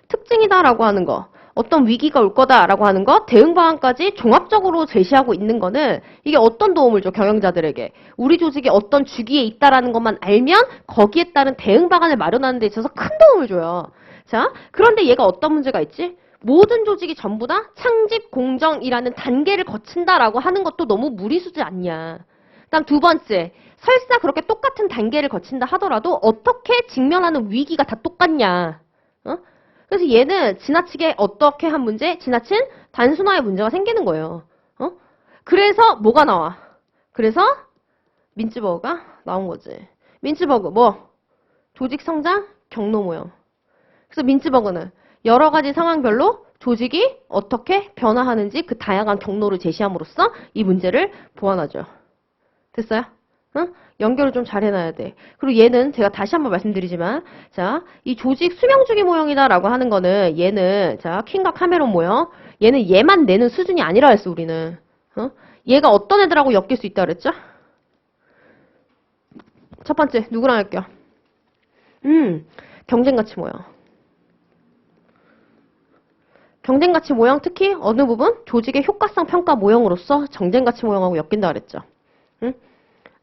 특징이다라고 하는 거. 어떤 위기가 올 거다라고 하는 거, 대응 방안까지 종합적으로 제시하고 있는 거는 이게 어떤 도움을 줘, 경영자들에게. 우리 조직이 어떤 주기에 있다라는 것만 알면 거기에 따른 대응 방안을 마련하는 데 있어서 큰 도움을 줘요. 자, 그런데 얘가 어떤 문제가 있지? 모든 조직이 전부 다 창집 공정이라는 단계를 거친다라고 하는 것도 너무 무리수지 않냐. 그다음 두 번째, 설사 그렇게 똑같은 단계를 거친다 하더라도 어떻게 직면하는 위기가 다 똑같냐. 어? 그래서 얘는 지나치게 어떻게 한 문제? 지나친 단순화의 문제가 생기는 거예요. 어? 그래서 뭐가 나와? 그래서 민츠버그가 나온 거지. 민츠버그 뭐? 조직 성장 경로 모형. 그래서 민츠버그는 여러 가지 상황별로 조직이 어떻게 변화하는지 그 다양한 경로를 제시함으로써 이 문제를 보완하죠. 됐어요? 응? 연결을 좀 잘 해놔야 돼. 그리고 얘는 제가 다시 한번 말씀드리지만, 자, 이 조직 수명주기 모형이다라고 하는 거는 얘는, 자, 퀸과 카메론 모형. 얘는 얘만 내는 수준이 아니라 했어, 우리는. 어? 얘가 어떤 애들하고 엮일 수 있다 그랬죠? 첫 번째, 누구랑 할게요? 경쟁가치 모형. 경쟁가치 모형 특히 어느 부분? 조직의 효과성 평가 모형으로서 경쟁가치 모형하고 엮인다 그랬죠. 응?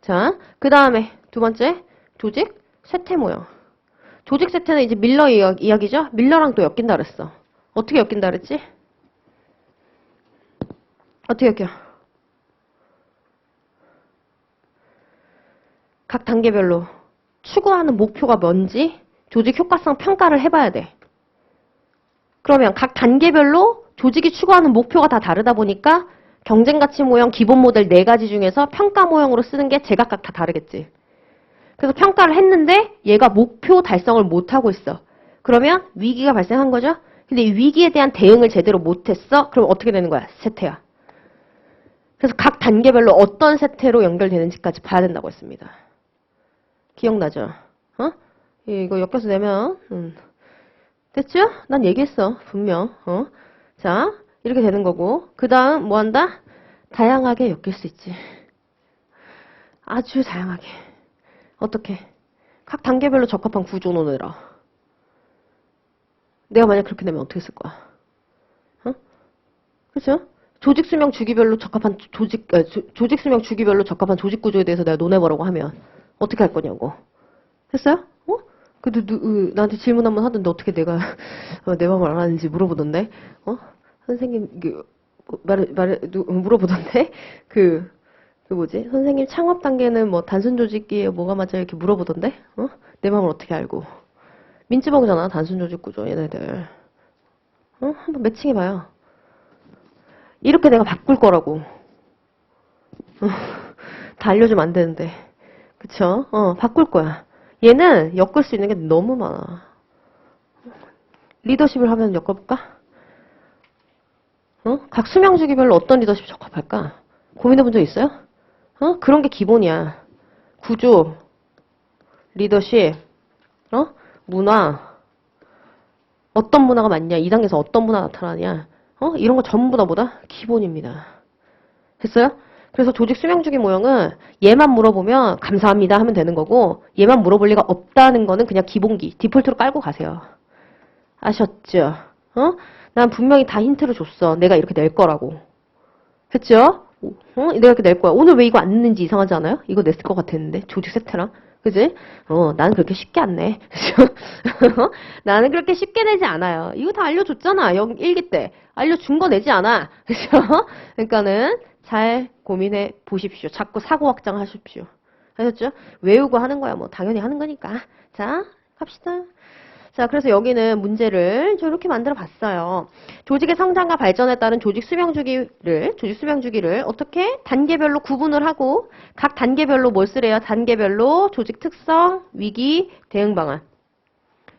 자, 그 다음에 두 번째, 조직 쇠퇴 모형. 조직 쇠퇴는 이제 밀러 이야기죠? 밀러랑 또 엮인다 그랬어. 어떻게 엮인다 그랬지? 어떻게 엮여? 각 단계별로 추구하는 목표가 뭔지 조직 효과성 평가를 해봐야 돼. 그러면 각 단계별로 조직이 추구하는 목표가 다 다르다 보니까 경쟁가치 모형 기본 모델 4가지 중에서 평가 모형으로 쓰는 게 제각각 다 다르겠지. 그래서 평가를 했는데 얘가 목표 달성을 못하고 있어. 그러면 위기가 발생한 거죠. 근데 이 위기에 대한 대응을 제대로 못했어. 그럼 어떻게 되는 거야? 쇠퇴야. 그래서 각 단계별로 어떤 쇠퇴로 연결되는지까지 봐야 된다고 했습니다. 기억나죠? 어? 이거 엮여서 내면 됐죠? 난 얘기했어. 분명. 자, 이렇게 되는 거고. 그 다음 뭐 한다? 다양하게 엮일 수 있지. 아주 다양하게. 어떻게? 각 단계별로 적합한 구조 논해라. 내가 만약 그렇게 되면 어떻게 쓸 거야? 그렇죠? 조직 수명 주기별로 적합한 조직 수명 주기별로 적합한 조직 구조에 대해서 내가 논해보라고 하면 어떻게 할 거냐고. 됐어요? 나한테 질문 한번 하던데 어떻게 내가 내 마음을 알았는지 물어보던데. 선생님 물어보던데. 그 뭐지? 선생님 창업 단계는 뭐 단순 조직기에 뭐가 맞아요? 이렇게 물어보던데. 내 마음을 어떻게 알고? 민츠버그잖아. 단순 조직 구조 얘네들. 한번 매칭해봐요. 이렇게 내가 바꿀 거라고. 다 알려주면 안 되는데. 그쵸? 바꿀 거야. 얘는 엮을 수 있는 게 너무 많아. 리더십을 하면 엮어볼까? 각 수명주기별로 어떤 리더십 적합할까? 고민해본 적 있어요? 그런 게 기본이야. 구조, 리더십, 문화. 어떤 문화가 맞냐? 2단계에서 어떤 문화가 나타나냐? 이런 거 전부 다 뭐다? 기본입니다. 됐어요? 그래서 조직 수명주기 모형은 얘만 물어보면 감사합니다 하면 되는 거고 얘만 물어볼 리가 없다는 거는 그냥 기본기, 디폴트로 깔고 가세요. 아셨죠? 난 분명히 다 힌트를 줬어. 내가 이렇게 낼 거라고. 했죠? 내가 이렇게 낼 거야. 오늘 왜 이거 안 냈는지 이상하지 않아요? 이거 냈을 것 같았는데. 조직 세트랑. 그지? 나는 그렇게 쉽게 안 내. 나는 그렇게 쉽게 내지 않아요. 이거 다 알려줬잖아. 여기 1기 때. 알려준 거 내지 않아. 그죠? 그러니까는 잘 고민해 보십시오. 자꾸 사고 확장하십시오. 아셨죠? 외우고 하는 거야. 뭐 당연히 하는 거니까. 자, 갑시다. 자, 그래서 여기는 문제를 저렇게 만들어 봤어요. 조직의 성장과 발전에 따른 조직 수명 주기를 어떻게 단계별로 구분을 하고 각 단계별로 뭘 쓰래요? 단계별로 조직 특성, 위기, 대응 방안.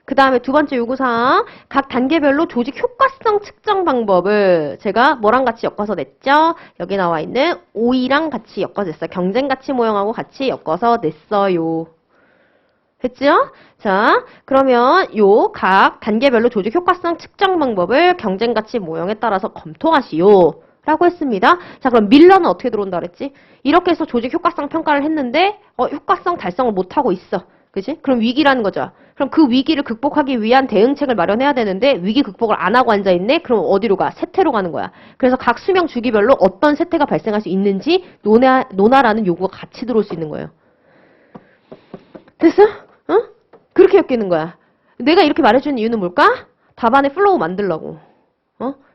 그 다음에 두 번째 요구사항, 각 단계별로 조직 효과성 측정 방법을 제가 뭐랑 같이 엮어서 냈죠? 여기 나와 있는 OE랑 같이 엮어서 냈어요. 경쟁가치 모형하고 같이 엮어서 냈어요. 했죠? 자, 그러면 요 각 단계별로 조직 효과성 측정 방법을 경쟁가치 모형에 따라서 검토하시오. 라고 했습니다. 자, 그럼 밀러는 어떻게 들어온다 그랬지? 이렇게 해서 조직 효과성 평가를 했는데 효과성 달성을 못하고 있어. 그치? 그럼 위기라는 거죠. 그럼 그 위기를 극복하기 위한 대응책을 마련해야 되는데 위기 극복을 안 하고 앉아있네? 그럼 어디로 가? 세태로 가는 거야. 그래서 각 수명 주기별로 어떤 세태가 발생할 수 있는지 논하라는 요구가 같이 들어올 수 있는 거예요. 됐어? 어? 그렇게 엮이는 거야. 내가 이렇게 말해주는 이유는 뭘까? 답안의 플로우 만들려고.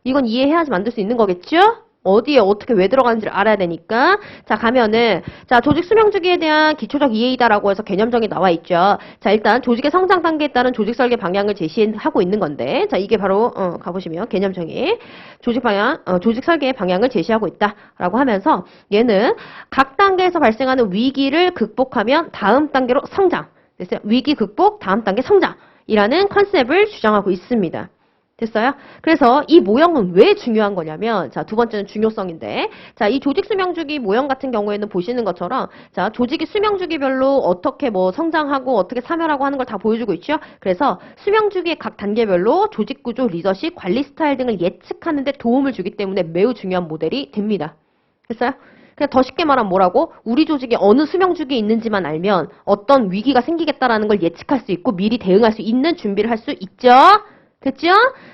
이건 이해해야지 만들 수 있는 거겠죠? 어디에 어떻게 왜 들어가는지를 알아야 되니까. 자, 가면은 자, 조직 수명 주기에 대한 기초적 이해이다라고 해서 개념정이 나와 있죠. 자, 일단 조직의 성장 단계에 따른 조직 설계 방향을 제시하고 있는 건데, 자, 이게 바로 가보시면 개념정이 조직 방향, 조직 설계의 방향을 제시하고 있다라고 하면서 얘는 각 단계에서 발생하는 위기를 극복하면 다음 단계로 성장. 됐어요? 위기 극복, 다음 단계 성장이라는 컨셉을 주장하고 있습니다. 됐어요? 그래서 이 모형은 왜 중요한 거냐면, 자, 두 번째는 중요성인데, 자, 이 조직 수명주기 모형 같은 경우에는 보시는 것처럼, 자, 조직이 수명주기별로 어떻게 뭐 성장하고 어떻게 사멸하고 하는 걸 다 보여주고 있죠? 그래서 수명주기의 각 단계별로 조직구조, 리더십, 관리 스타일 등을 예측하는 데 도움을 주기 때문에 매우 중요한 모델이 됩니다. 됐어요? 그냥 더 쉽게 말하면 뭐라고? 우리 조직이 어느 수명주기에 있는지만 알면 어떤 위기가 생기겠다라는 걸 예측할 수 있고 미리 대응할 수 있는 준비를 할 수 있죠? 됐죠?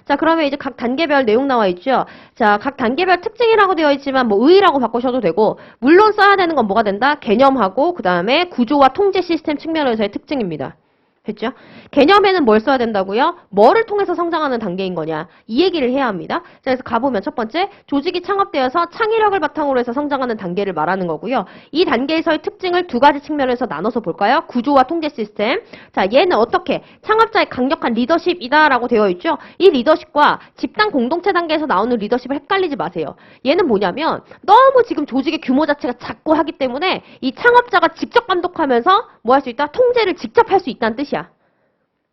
자, 그러면 이제 각 단계별 내용 나와 있죠? 자, 각 단계별 특징이라고 되어 있지만 뭐 의의라고 바꾸셔도 되고, 물론 써야 되는 건 뭐가 된다? 개념하고 그 다음에 구조와 통제 시스템 측면에서의 특징입니다. 됐죠? 개념에는 뭘 써야 된다고요? 뭐를 통해서 성장하는 단계인 거냐? 이 얘기를 해야 합니다. 자, 그래서 가보면 첫 번째, 조직이 창업되어서 창의력을 바탕으로 해서 성장하는 단계를 말하는 거고요. 이 단계에서의 특징을 두 가지 측면에서 나눠서 볼까요? 구조와 통제 시스템. 자, 얘는 어떻게? 창업자의 강력한 리더십이다라고 되어 있죠? 이 리더십과 집단 공동체 단계에서 나오는 리더십을 헷갈리지 마세요. 얘는 뭐냐면 너무 지금 조직의 규모 자체가 작고 하기 때문에 이 창업자가 직접 감독하면서 뭐 할 수 있다? 통제를 직접 할 수 있다는 뜻이야.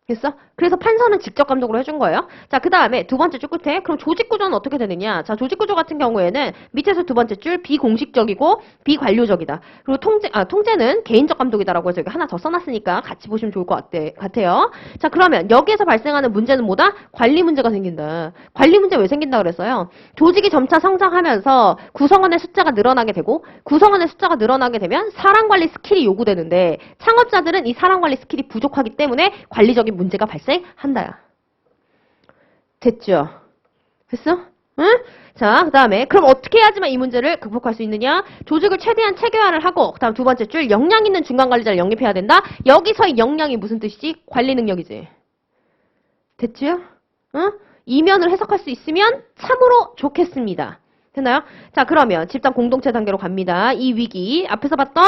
됐어? 그래서 판사는 직접 감독으로 해준 거예요. 자, 그 다음에 두 번째 줄 끝에 그럼 조직 구조는 어떻게 되느냐? 자, 조직 구조 같은 경우에는 밑에서 두 번째 줄 비공식적이고 비관료적이다. 그리고 통제는 개인적 감독이다라고 해서 여기 하나 더 써놨으니까 같이 보시면 좋을 것 같아요. 자, 그러면 여기에서 발생하는 문제는 뭐다? 관리 문제가 생긴다. 관리 문제 왜 생긴다 그랬어요? 조직이 점차 성장하면서 구성원의 숫자가 늘어나게 되고 구성원의 숫자가 늘어나게 되면 사람 관리 스킬이 요구되는데 창업자들은 이 사람 관리 스킬이 부족하기 때문에 관리적인 문제가 발생한다. 됐죠? 됐어? 응? 자, 그 다음에 그럼 어떻게 해야지만 이 문제를 극복할 수 있느냐? 조직을 최대한 체계화를 하고 그 다음 두 번째 줄 역량 있는 중간관리자를 영입해야 된다. 여기서의 역량이 무슨 뜻이지? 관리 능력이지. 됐죠? 응? 이면을 해석할 수 있으면 참으로 좋겠습니다. 됐나요? 자, 그러면 집단 공동체 단계로 갑니다. 이 위기 앞에서 봤던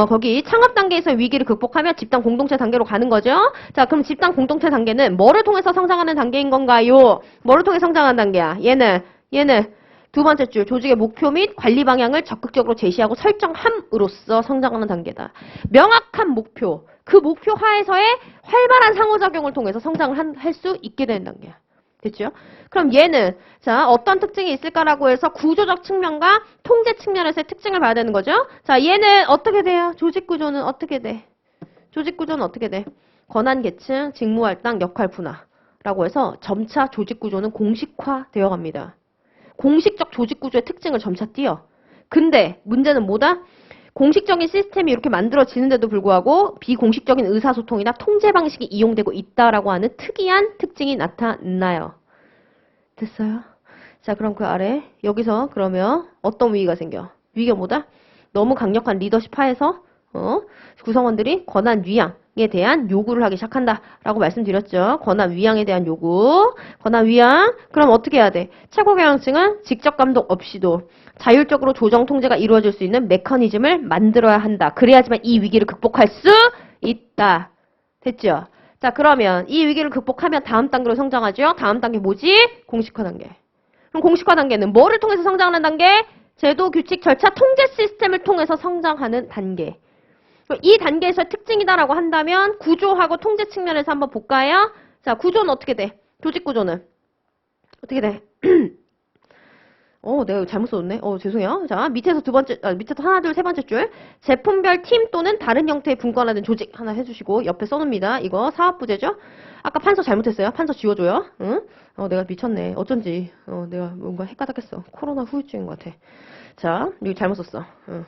거기 창업 단계에서 위기를 극복하면 집단 공동체 단계로 가는 거죠. 자, 그럼 집단 공동체 단계는 뭐를 통해서 성장하는 단계인 건가요? 뭐를 통해 성장하는 단계야? 얘는 두 번째 줄 조직의 목표 및 관리 방향을 적극적으로 제시하고 설정함으로써 성장하는 단계다. 명확한 목표, 그 목표 하에서의 활발한 상호작용을 통해서 성장을 할 수 있게 되는 단계야. 됐죠? 그럼 얘는 자 어떤 특징이 있을까라고 해서 구조적 측면과 통제 측면에서의 특징을 봐야 되는 거죠. 자, 얘는 어떻게 돼요? 조직 구조는 어떻게 돼? 조직 구조는 어떻게 돼? 권한 계층, 직무 할당, 역할 분화라고 해서 점차 조직 구조는 공식화되어 갑니다. 공식적 조직 구조의 특징을 점차 띄어. 근데 문제는 뭐다? 공식적인 시스템이 이렇게 만들어지는데도 불구하고 비공식적인 의사소통이나 통제 방식이 이용되고 있다라고 하는 특이한 특징이 나타나요. 됐어요? 자, 그럼 그 아래 여기서 그러면 어떤 위기가 생겨? 위기가 뭐다? 너무 강력한 리더십 하에서 구성원들이 권한 위양에 대한 요구를 하기 시작한다라고 말씀드렸죠. 권한 위양에 대한 요구. 권한 위양. 그럼 어떻게 해야 돼? 최고 경영층은 직접 감독 없이도 자율적으로 조정 통제가 이루어질 수 있는 메커니즘을 만들어야 한다. 그래야지만 이 위기를 극복할 수 있다. 됐죠? 자, 그러면 이 위기를 극복하면 다음 단계로 성장하죠. 다음 단계 뭐지? 공식화 단계. 그럼 공식화 단계는 뭐를 통해서 성장하는 단계? 제도, 규칙, 절차, 통제 시스템을 통해서 성장하는 단계. 이 단계에서 특징이다라고 한다면 구조하고 통제 측면에서 한번 볼까요? 자, 구조는 어떻게 돼? 조직 구조는 어떻게 돼? 내가 잘못 썼네. 죄송해요. 자, 밑에서 밑에서 하나, 둘, 세 번째 줄. 제품별 팀 또는 다른 형태의 분권화된 조직 하나 해주시고, 옆에 써놓습니다. 이거 사업부제죠? 아까 판서 잘못했어요. 판서 지워줘요. 응? 내가 미쳤네. 어쩐지. 내가 뭔가 헷가닥했어. 코로나 후유증인 것 같아. 자, 여기 잘못 썼어. 응.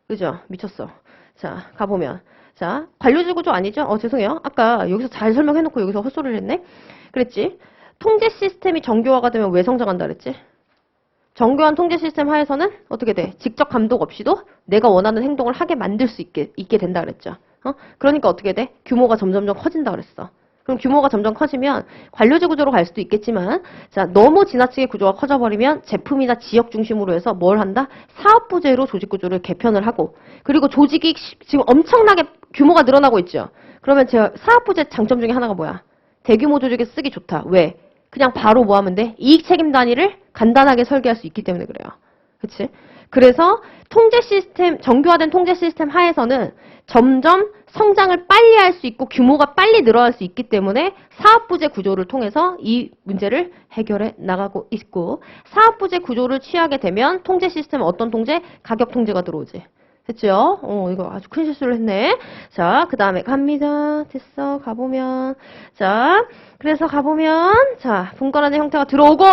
그죠? 미쳤어. 자, 가보면. 자, 관료제 구조 아니죠? 죄송해요. 아까 여기서 잘 설명해놓고 여기서 헛소리를 했네? 그랬지? 통제 시스템이 정교화가 되면 왜 성장한다 그랬지? 정교한 통제 시스템 하에서는 어떻게 돼? 직접 감독 없이도 내가 원하는 행동을 하게 만들 수 있게 된다 그랬죠. 그러니까 어떻게 돼? 규모가 점점점 커진다 그랬어. 그럼 규모가 점점 커지면 관료제 구조로 갈 수도 있겠지만, 자, 너무 지나치게 구조가 커져버리면 제품이나 지역 중심으로 해서 뭘 한다? 사업부제로 조직 구조를 개편을 하고, 그리고 조직이 지금 엄청나게 규모가 늘어나고 있죠. 그러면 제가 사업부제 장점 중에 하나가 뭐야? 대규모 조직에 쓰기 좋다. 왜? 그냥 바로 뭐 하면 돼? 이익 책임 단위를 간단하게 설계할 수 있기 때문에 그래요. 그치? 그래서 통제 시스템, 정교화된 통제 시스템 하에서는 점점 성장을 빨리 할 수 있고 규모가 빨리 늘어날 수 있기 때문에 사업부제 구조를 통해서 이 문제를 해결해 나가고 있고, 사업부제 구조를 취하게 되면 통제 시스템은 어떤 통제? 가격 통제가 들어오지. 됐죠? 이거 아주 큰 실수를 했네. 자, 그 다음에 갑니다. 됐어. 가보면. 자, 그래서 가보면, 자, 분권화된 형태가 들어오고,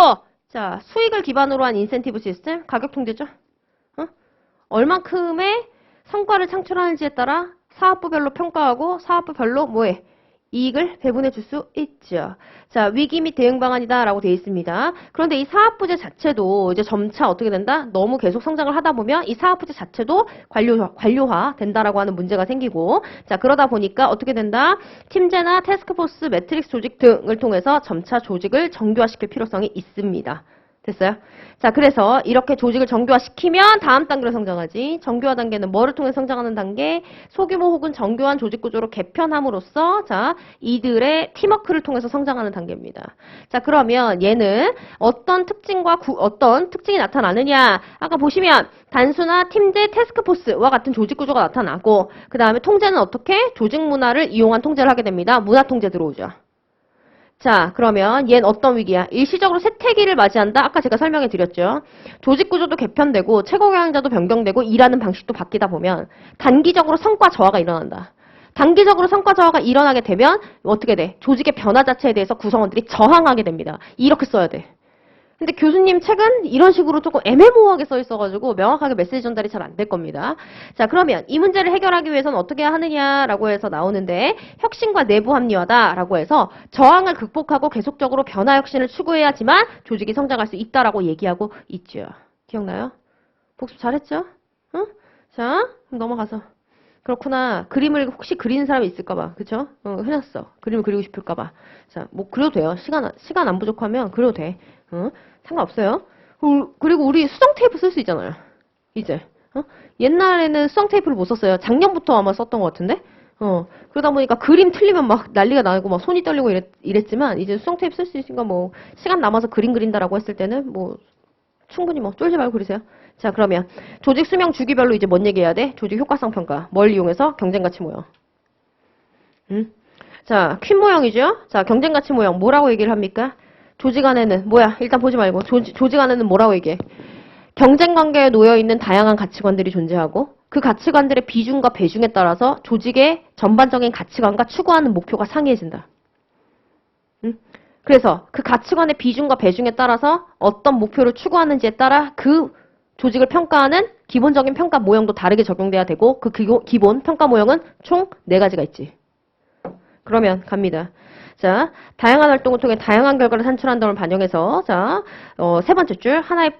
자, 수익을 기반으로 한 인센티브 시스템, 가격 통제죠? 얼만큼의 성과를 창출하는지에 따라 사업부별로 평가하고 사업부별로 뭐해? 이익을 배분해 줄 수 있죠. 자, 위기 및 대응 방안이다 라고 되어 있습니다. 그런데 이 사업부제 자체도 이제 점차 어떻게 된다? 너무 계속 성장을 하다 보면 이 사업부제 자체도 관료화 된다라고 하는 문제가 생기고, 자, 그러다 보니까 어떻게 된다? 팀제나 태스크포스, 매트릭스 조직 등을 통해서 점차 조직을 정교화시킬 필요성이 있습니다. 됐어요? 자, 그래서 이렇게 조직을 정교화시키면 다음 단계로 성장하지. 정교화 단계는 뭐를 통해 성장하는 단계? 소규모 혹은 정교한 조직 구조로 개편함으로써 자, 이들의 팀워크를 통해서 성장하는 단계입니다. 자, 그러면 얘는 어떤 특징과 어떤 특징이 나타나느냐? 아까 보시면 단수나 팀제, 태스크포스와 같은 조직 구조가 나타나고, 그 다음에 통제는 어떻게? 조직 문화를 이용한 통제를 하게 됩니다. 문화 통제 들어오죠. 자, 그러면 얘는 어떤 위기야? 일시적으로 쇠퇴기를 맞이한다? 아까 제가 설명해 드렸죠. 조직 구조도 개편되고 최고 경영자도 변경되고 일하는 방식도 바뀌다 보면 단기적으로 성과 저하가 일어난다. 단기적으로 성과 저하가 일어나게 되면 어떻게 돼? 조직의 변화 자체에 대해서 구성원들이 저항하게 됩니다. 이렇게 써야 돼. 근데 교수님 책은 이런 식으로 조금 애매모호하게 써 있어가지고 명확하게 메시지 전달이 잘 안 될 겁니다. 자, 그러면 이 문제를 해결하기 위해서는 어떻게 하느냐라고 해서 나오는데, 혁신과 내부 합리화다라고 해서 저항을 극복하고 계속적으로 변화 혁신을 추구해야지만 조직이 성장할 수 있다라고 얘기하고 있죠. 기억나요? 복습 잘했죠? 응? 자, 그럼 넘어가서. 그렇구나. 그림을 혹시 그리는 사람이 있을까봐. 그쵸? 해놨어. 그림을 그리고 싶을까봐. 자, 뭐 그려도 돼요. 시간 안 부족하면 그려도 돼. 상관없어요. 그리고 우리 수정 테이프 쓸 수 있잖아요. 이제. 옛날에는 수정 테이프를 못 썼어요. 작년부터 아마 썼던 것 같은데? 그러다 보니까 그림 틀리면 막 난리가 나고 막 손이 떨리고 이랬지만, 이제 수정 테이프 쓸 수 있으니까 뭐 시간 남아서 그림 그린다라고 했을 때는 뭐 충분히 뭐 쫄지 말고 그러세요. 자, 그러면 조직 수명 주기별로 이제 뭔 얘기해야 돼? 조직 효과성 평가. 뭘 이용해서? 경쟁가치 모형. 자, 퀸 모형이죠? 자, 경쟁가치 모형. 뭐라고 얘기를 합니까? 조직 안에는 뭐야? 일단 보지 말고 조직 안에는 뭐라고 얘기해? 경쟁 관계에 놓여 있는 다양한 가치관들이 존재하고, 그 가치관들의 비중과 배중에 따라서 조직의 전반적인 가치관과 추구하는 목표가 상이해진다. 그래서 그 가치관의 비중과 배중에 따라서 어떤 목표를 추구하는지에 따라 그 조직을 평가하는 기본적인 평가 모형도 다르게 적용돼야 되고, 그 기본 평가 모형은 총 4가지가 있지. 그러면 갑니다. 자, 다양한 활동을 통해 다양한 결과를 산출한다는 반영해서, 자, 3번째 줄 하나의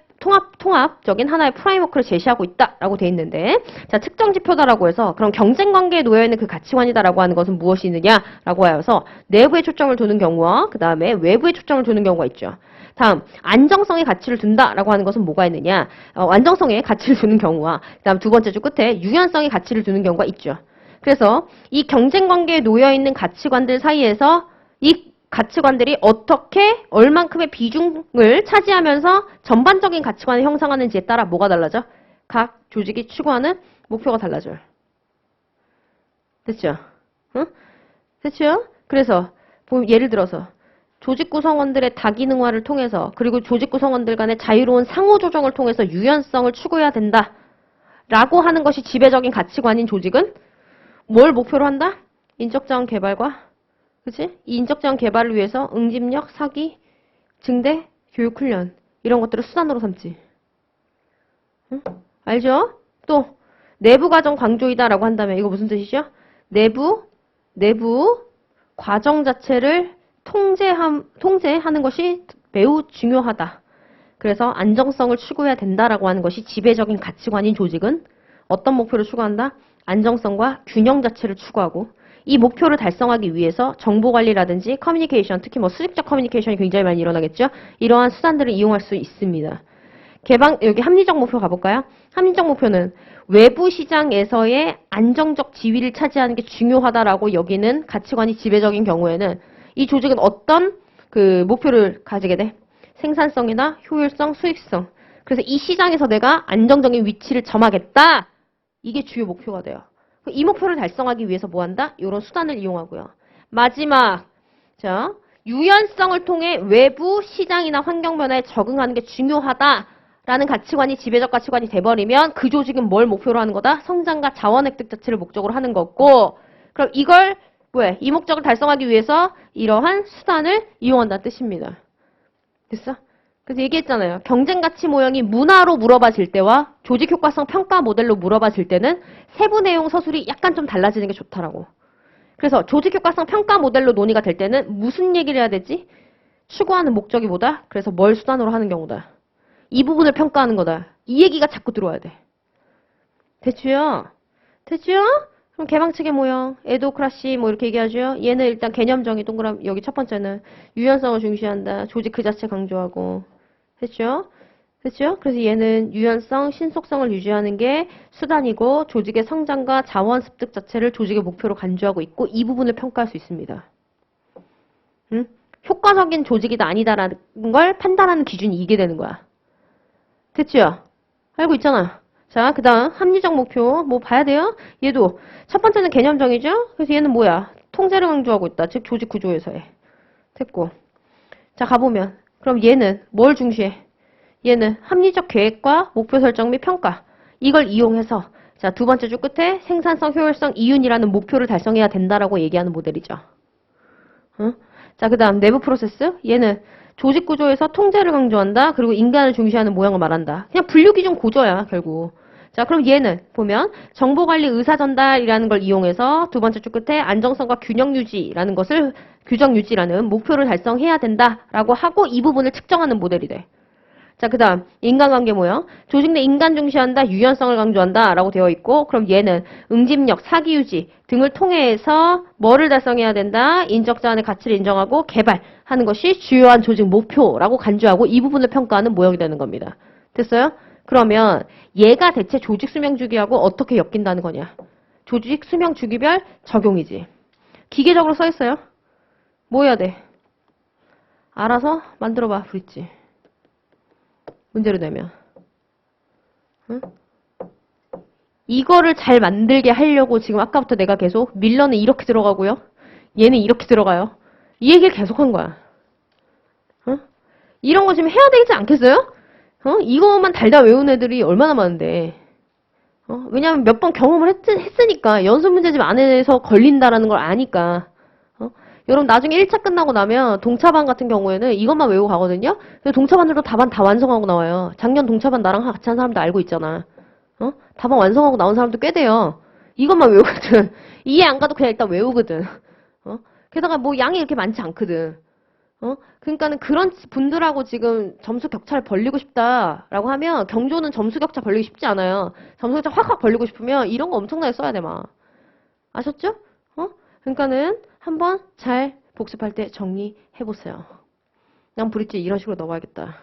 통합적인 하나의 프레임워크를 제시하고 있다라고 돼 있는데, 자, 측정 지표다라고 해서 그럼 경쟁 관계에 놓여 있는 그 가치관이다라고 하는 것은 무엇이 있느냐라고 하여서 내부에 초점을 두는 경우와 그 다음에 외부에 초점을 두는 경우가 있죠. 다음, 안정성의 가치를 둔다라고 하는 것은 뭐가 있느냐? 안정성의 가치를 두는 경우와 그 다음 2번째 줄 끝에 유연성의 가치를 두는 경우가 있죠. 그래서 이 경쟁 관계에 놓여 있는 가치관들 사이에서 이 가치관들이 어떻게 얼만큼의 비중을 차지하면서 전반적인 가치관을 형성하는지에 따라 뭐가 달라져? 각 조직이 추구하는 목표가 달라져요. 됐죠? 응? 됐죠? 그래서 예를 들어서 조직 구성원들의 다기능화를 통해서, 그리고 조직 구성원들 간의 자유로운 상호조정을 통해서 유연성을 추구해야 된다 라고 하는 것이 지배적인 가치관인 조직은 뭘 목표로 한다? 인적자원 개발과, 그치? 이 인적자원 개발을 위해서 응집력, 사기, 증대, 교육훈련 이런 것들을 수단으로 삼지. 응? 알죠? 또 내부 과정 강조이다라고 한다면 이거 무슨 뜻이죠? 내부 과정 자체를 통제하는 것이 매우 중요하다. 그래서 안정성을 추구해야 된다라고 하는 것이 지배적인 가치관인 조직은 어떤 목표를 추구한다? 안정성과 균형 자체를 추구하고 이 목표를 달성하기 위해서 정보관리라든지 커뮤니케이션, 특히 뭐 수직적 커뮤니케이션이 굉장히 많이 일어나겠죠? 이러한 수단들을 이용할 수 있습니다. 여기 합리적 목표 가볼까요? 합리적 목표는 외부 시장에서의 안정적 지위를 차지하는 게 중요하다라고 여기는 가치관이 지배적인 경우에는 이 조직은 어떤 그 목표를 가지게 돼? 생산성이나 효율성, 수익성. 그래서 이 시장에서 내가 안정적인 위치를 점하겠다. 이게 주요 목표가 돼요. 이 목표를 달성하기 위해서 뭐 한다? 이런 수단을 이용하고요. 마지막, 자, 유연성을 통해 외부 시장이나 환경 변화에 적응하는 게 중요하다라는 가치관이 지배적 가치관이 돼버리면 그 조직은 뭘 목표로 하는 거다? 성장과 자원 획득 자체를 목적으로 하는 거고, 그럼 이걸 왜? 이 목적을 달성하기 위해서 이러한 수단을 이용한다는 뜻입니다. 됐어? 그래서 얘기했잖아요. 경쟁 가치 모형이 문화로 물어봐질 때와 조직 효과성 평가 모델로 물어봐질 때는 세부 내용 서술이 약간 좀 달라지는 게 좋다라고. 그래서 조직 효과성 평가 모델로 논의가 될 때는 무슨 얘기를 해야 되지? 추구하는 목적이 뭐다? 그래서 뭘 수단으로 하는 경우다. 이 부분을 평가하는 거다. 이 얘기가 자꾸 들어와야 돼. 됐죠? 됐죠? 그럼 개방체계 모형, 에도크라시 뭐 이렇게 얘기하죠. 얘는 일단 개념 정의 동그라미, 여기 첫 번째는 유연성을 중시한다. 조직 그 자체 강조하고. 됐죠? 됐죠? 그래서 얘는 유연성, 신속성을 유지하는 게 수단이고 조직의 성장과 자원 습득 자체를 조직의 목표로 간주하고 있고 이 부분을 평가할 수 있습니다. 응? 효과적인 조직이다 아니다라는 걸 판단하는 기준이 이게 되는 거야. 됐죠? 알고 있잖아. 자, 그 다음 합리적 목표 뭐 봐야 돼요? 얘도 첫 번째는 개념정의죠? 그래서 얘는 뭐야? 통제를 강조하고 있다. 즉 조직 구조에서의. 됐고. 자, 가보면 그럼 얘는 뭘 중시해? 얘는 합리적 계획과 목표 설정 및 평가. 이걸 이용해서 자, 두 번째 줄 끝에 생산성, 효율성, 이윤이라는 목표를 달성해야 된다라고 얘기하는 모델이죠. 응? 자, 그 다음 내부 프로세스. 얘는 조직 구조에서 통제를 강조한다. 그리고 인간을 중시하는 모양을 말한다. 그냥 분류기준 고조야, 결국. 자, 그럼 얘는 보면 정보관리 의사전달이라는 걸 이용해서 두 번째 줄 끝에 안정성과 균형 유지라는 것을 규정 유지라는 목표를 달성해야 된다라고 하고 이 부분을 측정하는 모델이 돼. 자, 그 다음 인간관계 모형. 조직 내 인간 중시한다, 유연성을 강조한다 라고 되어 있고 그럼 얘는 응집력, 사기유지 등을 통해서 뭐를 달성해야 된다? 인적자원의 가치를 인정하고 개발하는 것이 주요한 조직 목표라고 간주하고 이 부분을 평가하는 모형이 되는 겁니다. 됐어요? 그러면 얘가 대체 조직 수명 주기하고 어떻게 엮인다는 거냐? 조직 수명 주기별 적용이지. 기계적으로 써 있어요. 뭐 해야 돼? 알아서 만들어봐, 브릿지. 문제로 내면. 응? 이거를 잘 만들게 하려고 지금 아까부터 내가 계속 밀러는 이렇게 들어가고요. 얘는 이렇게 들어가요. 이 얘기를 계속 한 거야. 응? 이런 거 지금 해야 되지 않겠어요? 이거만 달달 외운 애들이 얼마나 많은데. 왜냐면 몇 번 경험을 했으니까. 연습 문제집 안에서 걸린다라는 걸 아니까. 여러분 나중에 1차 끝나고 나면 동차반 같은 경우에는 이것만 외우고 가거든요. 동차반들도 답안 다 완성하고 나와요. 작년 동차반 나랑 같이 한 사람도 알고 있잖아. 답안 완성하고 나온 사람도 꽤 돼요. 이것만 외우거든. 이해 안 가도 그냥 일단 외우거든. 게다가 뭐 양이 이렇게 많지 않거든. 그러니까는 그런 분들하고 지금 점수 격차를 벌리고 싶다라고 하면 경조는 점수 격차 벌리기 쉽지 않아요. 점수 격차 확확 벌리고 싶으면 이런 거 엄청나게 써야 돼, 막. 아셨죠? 그러니까는 한번 잘 복습할 때 정리해보세요. 난 브릿지 이런 식으로 넣어야겠다.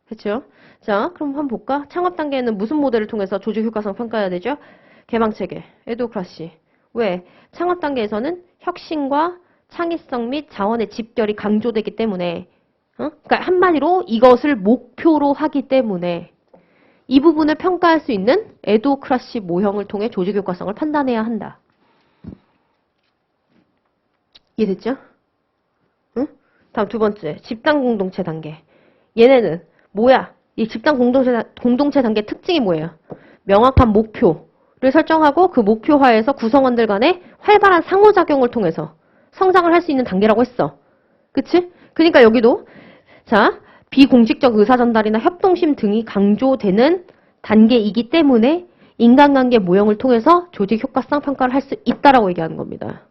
됐죠? 자, 그럼 한번 볼까? 창업 단계에는 무슨 모델을 통해서 조직 효과성 평가해야 되죠? 개방체계, 에도크라시. 왜? 창업 단계에서는 혁신과 창의성 및 자원의 집결이 강조되기 때문에 그러니까 한마디로 이것을 목표로 하기 때문에 이 부분을 평가할 수 있는 에도크라시 모형을 통해 조직 효과성을 판단해야 한다. 이해됐죠? 응? 다음 두 번째, 집단 공동체 단계. 얘네는 뭐야? 이 집단 공동체 단계 특징이 뭐예요? 명확한 목표를 설정하고 그 목표화에서 구성원들 간의 활발한 상호작용을 통해서 성장을 할 수 있는 단계라고 했어. 그치? 그러니까 여기도 자, 비공식적 의사전달이나 협동심 등이 강조되는 단계이기 때문에 인간관계 모형을 통해서 조직 효과성 평가를 할 수 있다라고 얘기하는 겁니다.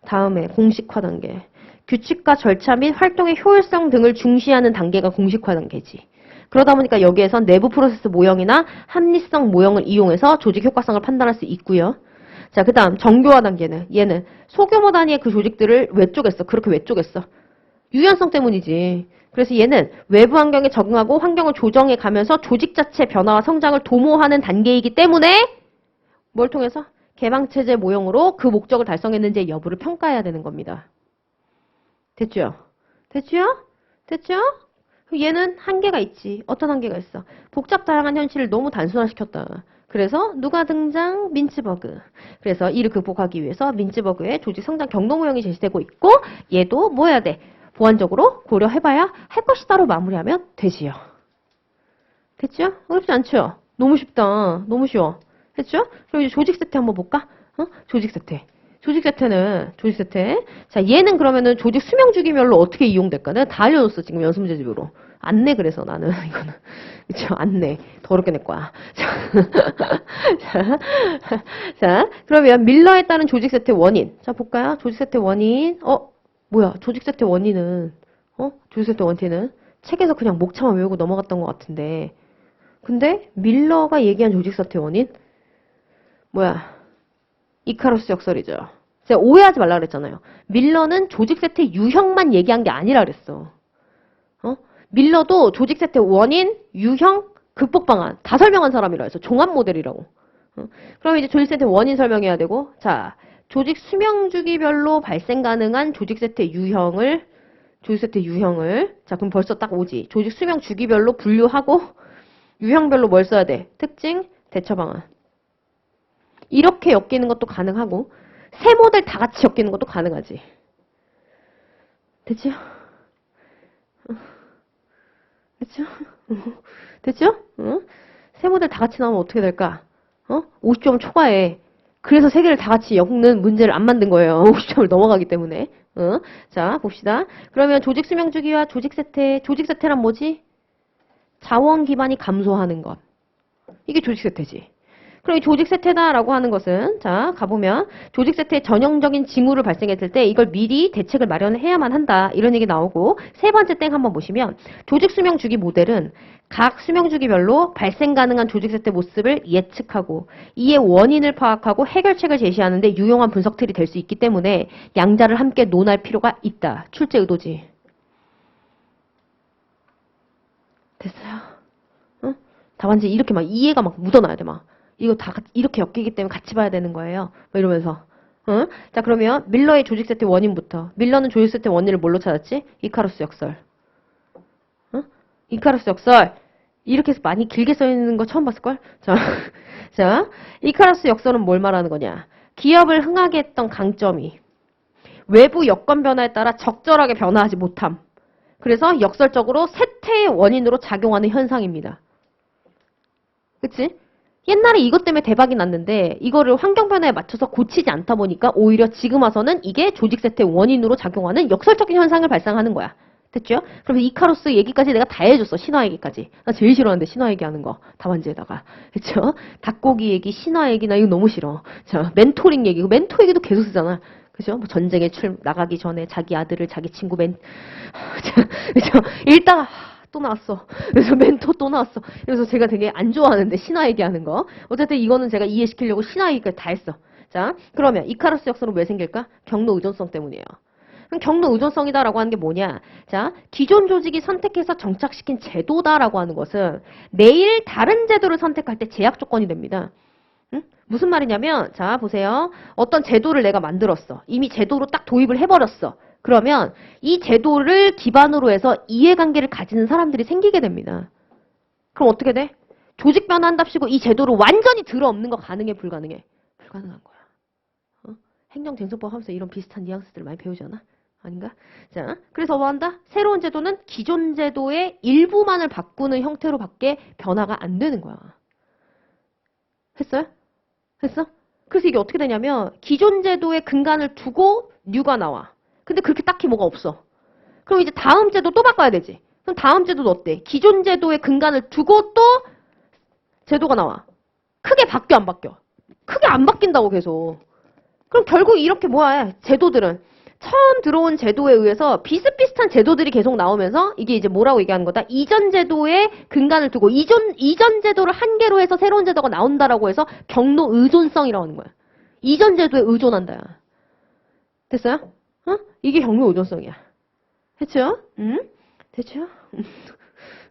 다음에 공식화 단계. 규칙과 절차 및 활동의 효율성 등을 중시하는 단계가 공식화 단계지. 그러다 보니까 여기에선 내부 프로세스 모형이나 합리성 모형을 이용해서 조직 효과성을 판단할 수 있고요. 자, 그 다음 정교화 단계는 얘는 소규모 단위의 그 조직들을 왜 쪼갰어? 그렇게 왜 쪼갰어? 유연성 때문이지. 그래서 얘는 외부 환경에 적응하고 환경을 조정해 가면서 조직 자체 변화와 성장을 도모하는 단계이기 때문에 뭘 통해서? 개방체제 모형으로 그 목적을 달성했는지의 여부를 평가해야 되는 겁니다. 됐죠? 됐죠? 됐죠? 얘는 한계가 있지. 어떤 한계가 있어? 복잡 다양한 현실을 너무 단순화시켰다. 그래서 누가 등장? 민츠버그. 그래서 이를 극복하기 위해서 민츠버그의 조직 성장 경로 모형이 제시되고 있고 얘도 뭐 해야 돼? 보완적으로 고려해봐야 할 것이 따로 마무리하면 되지요. 됐죠? 어렵지 않죠? 너무 쉽다. 너무 쉬워. 됐죠? 그럼 이제 조직 세태 한번 볼까? 조직 세태. 조직 세태. 자, 얘는 그러면은 조직 수명 주기별로 어떻게 이용될까? 내가 다 알려줬어, 지금 연습 문제집으로. 안 내, 그래서 나는, 이거는. 그쵸? 안 내. 더럽게 낼 거야. 자, 그러면 밀러에 따른 조직 세태 원인. 자, 볼까요? 조직 세태 원인. 뭐야? 조직 세태 원인은, 조직 세태 원인은 책에서 그냥 목차만 외우고 넘어갔던 것 같은데. 근데 밀러가 얘기한 조직 세태 원인? 뭐야? 이카루스 역설이죠. 제가 오해하지 말라 그랬잖아요. 밀러는 조직 세태 유형만 얘기한 게 아니라 그랬어. 밀러도 조직 세태 원인, 유형, 극복 방안 다 설명한 사람이라 해서 종합 모델이라고. 그럼 이제 조직 세태 원인 설명해야 되고, 자, 조직 수명 주기별로 발생 가능한 조직 세태 유형을, 자, 그럼 벌써 딱 오지. 조직 수명 주기별로 분류하고 유형별로 뭘 써야 돼? 특징, 대처 방안. 이렇게 엮이는 것도 가능하고 세 모델 다 같이 엮이는 것도 가능하지. 됐죠? 됐죠? 됐죠? 세 모델 다 같이 나오면 어떻게 될까? 50점 초과해. 그래서 세 개를 다 같이 엮는 문제를 안 만든 거예요. 50점을 넘어가기 때문에. 자, 봅시다. 그러면 조직 수명 주기와 조직 세태란 뭐지? 자원 기반이 감소하는 것. 이게 조직 세태지. 그럼 이 조직 세태다라고 하는 것은, 자, 가보면 조직 세태의 전형적인 징후를 발생했을 때 이걸 미리 대책을 마련해야만 한다. 이런 얘기 나오고, 세 번째 땡 한번 보시면 조직 수명 주기 모델은 각 수명 주기별로 발생 가능한 조직 세태 모습을 예측하고 이의 원인을 파악하고 해결책을 제시하는데 유용한 분석 틀이 될 수 있기 때문에 양자를 함께 논할 필요가 있다. 출제 의도지. 됐어요? 답안지 이렇게 막 이해가 막 묻어나야 돼, 막. 이거 다 이렇게 엮이기 때문에 같이 봐야 되는 거예요. 뭐 이러면서. 자, 그러면 밀러의 조직 세태 원인부터. 밀러는 조직 세태 원인을 뭘로 찾았지? 이카루스 역설. 이카루스 역설. 이렇게 해서 많이 길게 써 있는 거 처음 봤을걸? 자, 자, 이카루스 역설은 뭘 말하는 거냐? 기업을 흥하게 했던 강점이 외부 여건 변화에 따라 적절하게 변화하지 못함. 그래서 역설적으로 세태의 원인으로 작용하는 현상입니다. 그치? 옛날에 이것 때문에 대박이 났는데 이거를 환경 변화에 맞춰서 고치지 않다 보니까 오히려 지금 와서는 이게 조직 세태 원인으로 작용하는 역설적인 현상을 발생하는 거야. 됐죠? 그래서 이카루스 얘기까지 내가 다 해줬어. 신화 얘기까지. 나 제일 싫어하는데 신화 얘기하는 거. 답안지에다가. 그쵸? 닭고기 얘기, 신화 얘기 나 이거 너무 싫어. 자, 멘토링 얘기. 멘토 얘기도 계속 쓰잖아. 그죠? 뭐 전쟁에 나가기 전에 자기 아들을 자기 친구 그죠? 읽다가 또 나왔어. 그래서 멘토 또 나왔어. 그래서 제가 되게 안 좋아하는데 신화 얘기하는 거. 어쨌든 이거는 제가 이해시키려고 신화 얘기까지 다 했어. 자, 그러면 이카루스 역설은 왜 생길까? 경로 의존성 때문이에요. 그럼 경로 의존성이다라고 하는 게 뭐냐? 자, 기존 조직이 선택해서 정착시킨 제도다라고 하는 것은 내일 다른 제도를 선택할 때 제약 조건이 됩니다. 무슨 말이냐면, 자, 보세요. 어떤 제도를 내가 만들었어. 이미 제도로 딱 도입을 해버렸어. 그러면 이 제도를 기반으로 해서 이해관계를 가지는 사람들이 생기게 됩니다. 그럼 어떻게 돼? 조직 변화한답시고 이 제도를 완전히 들어엎는 거 가능해, 불가능해? 불가능한 거야. 행정쟁서법 하면서 이런 비슷한 뉘앙스들을 많이 배우지 않아? 아닌가? 자, 그래서 뭐 한다? 새로운 제도는 기존 제도의 일부만을 바꾸는 형태로 밖에 변화가 안 되는 거야. 했어요? 했어? 그래서 이게 어떻게 되냐면 기존 제도의 근간을 두고 뉴가 나와. 근데 그렇게 딱히 뭐가 없어. 그럼 이제 다음 제도 또 바꿔야 되지. 그럼 다음 제도도 어때? 기존 제도의 근간을 두고 또 제도가 나와. 크게 바뀌어, 안 바뀌어? 크게 안 바뀐다고 계속. 그럼 결국 이렇게 뭐야, 제도들은. 처음 들어온 제도에 의해서 비슷비슷한 제도들이 계속 나오면서 이게 이제 뭐라고 얘기하는 거다? 이전 제도에 근간을 두고 이전 제도를 한계로 해서 새로운 제도가 나온다라고 해서 경로 의존성이라고 하는 거야. 이전 제도에 의존한다. 됐어요? 어? 이게 경로 의존성이야. 됐죠? 응? 됐죠?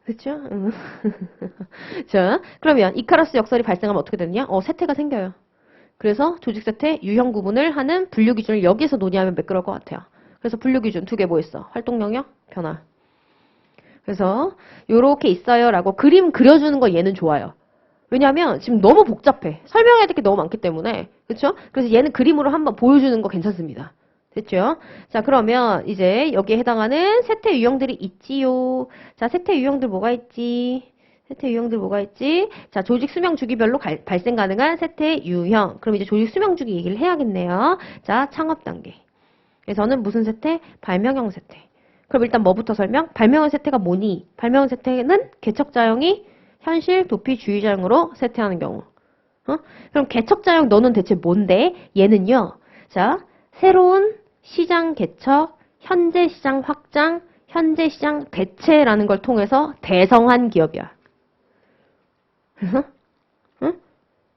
됐죠? 응. 자, 그러면 이카루스 역설이 발생하면 어떻게 되느냐? 세태가 생겨요. 그래서 조직세태, 유형 구분을 하는 분류 기준을 여기에서 논의하면 매끄러울 것 같아요. 그래서 분류 기준 두 개 뭐 있어? 활동 영역, 변화. 그래서 요렇게 있어요라고 그림 그려주는 거 얘는 좋아요. 왜냐하면 지금 너무 복잡해. 설명해야 될 게 너무 많기 때문에. 그렇죠? 그래서 얘는 그림으로 한번 보여주는 거 괜찮습니다. 됐죠? 자, 그러면 이제 여기에 해당하는 세태 유형들이 있지요. 자, 세태 유형들 뭐가 있지? 세태 유형들 뭐가 있지? 자, 조직 수명 주기별로 발생 가능한 세태 유형. 그럼 이제 조직 수명 주기 얘기를 해야겠네요. 자, 창업 단계. 에서는 무슨 세태? 발명형 세태. 그럼 일단 뭐부터 설명? 발명형 세태가 뭐니? 발명형 세태는 개척자형이 현실 도피주의자형으로 세태하는 경우. 그럼 개척자형 너는 대체 뭔데? 얘는요. 자, 새로운 시장 개척, 현재 시장 확장, 현재 시장 대체라는 걸 통해서 대성한 기업이야. 그래서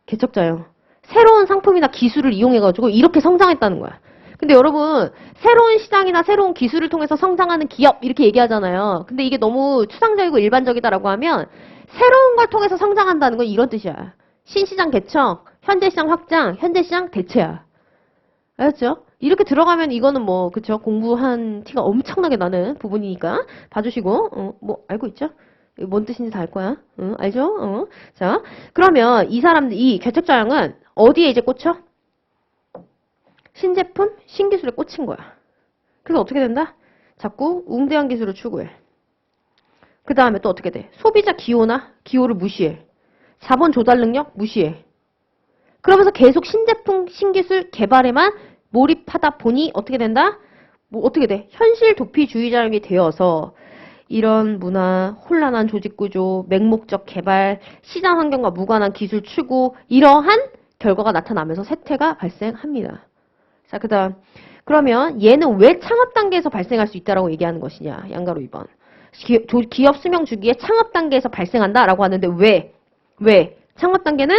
개척자형. 새로운 상품이나 기술을 이용해가지고 이렇게 성장했다는 거야. 근데 여러분, 새로운 시장이나 새로운 기술을 통해서 성장하는 기업 이렇게 얘기하잖아요. 근데 이게 너무 추상적이고 일반적이다라고 하면 새로운 걸 통해서 성장한다는 건 이런 뜻이야. 신시장 개척, 현재 시장 확장, 현재 시장 대체야. 알았죠? 이렇게 들어가면 이거는 뭐 그쵸? 공부한 티가 엄청나게 나는 부분이니까 봐주시고 뭐 알고 있죠? 뭔 뜻인지 다 알 거야. 알죠? 자, 그러면 이 사람들, 이 개척자형은 어디에 이제 꽂혀? 신제품, 신기술에 꽂힌 거야. 그래서 어떻게 된다? 자꾸 웅대한 기술을 추구해. 그 다음에 또 어떻게 돼? 소비자 기호를 무시해. 자본 조달 능력 무시해. 그러면서 계속 신제품, 신기술 개발에만 몰입하다 보니 어떻게 된다? 뭐 어떻게 돼? 현실 도피주의자형이 되어서 이런 문화, 혼란한 조직구조, 맹목적 개발, 시장 환경과 무관한 기술 추구 이러한 결과가 나타나면서 세태가 발생합니다. 자, 그 다음 그러면 얘는 왜 창업 단계에서 발생할 수 있다라고 얘기하는 것이냐? 양가로 2번. 기업 수명 주기에 창업 단계에서 발생한다라고 하는데 왜? 창업 단계는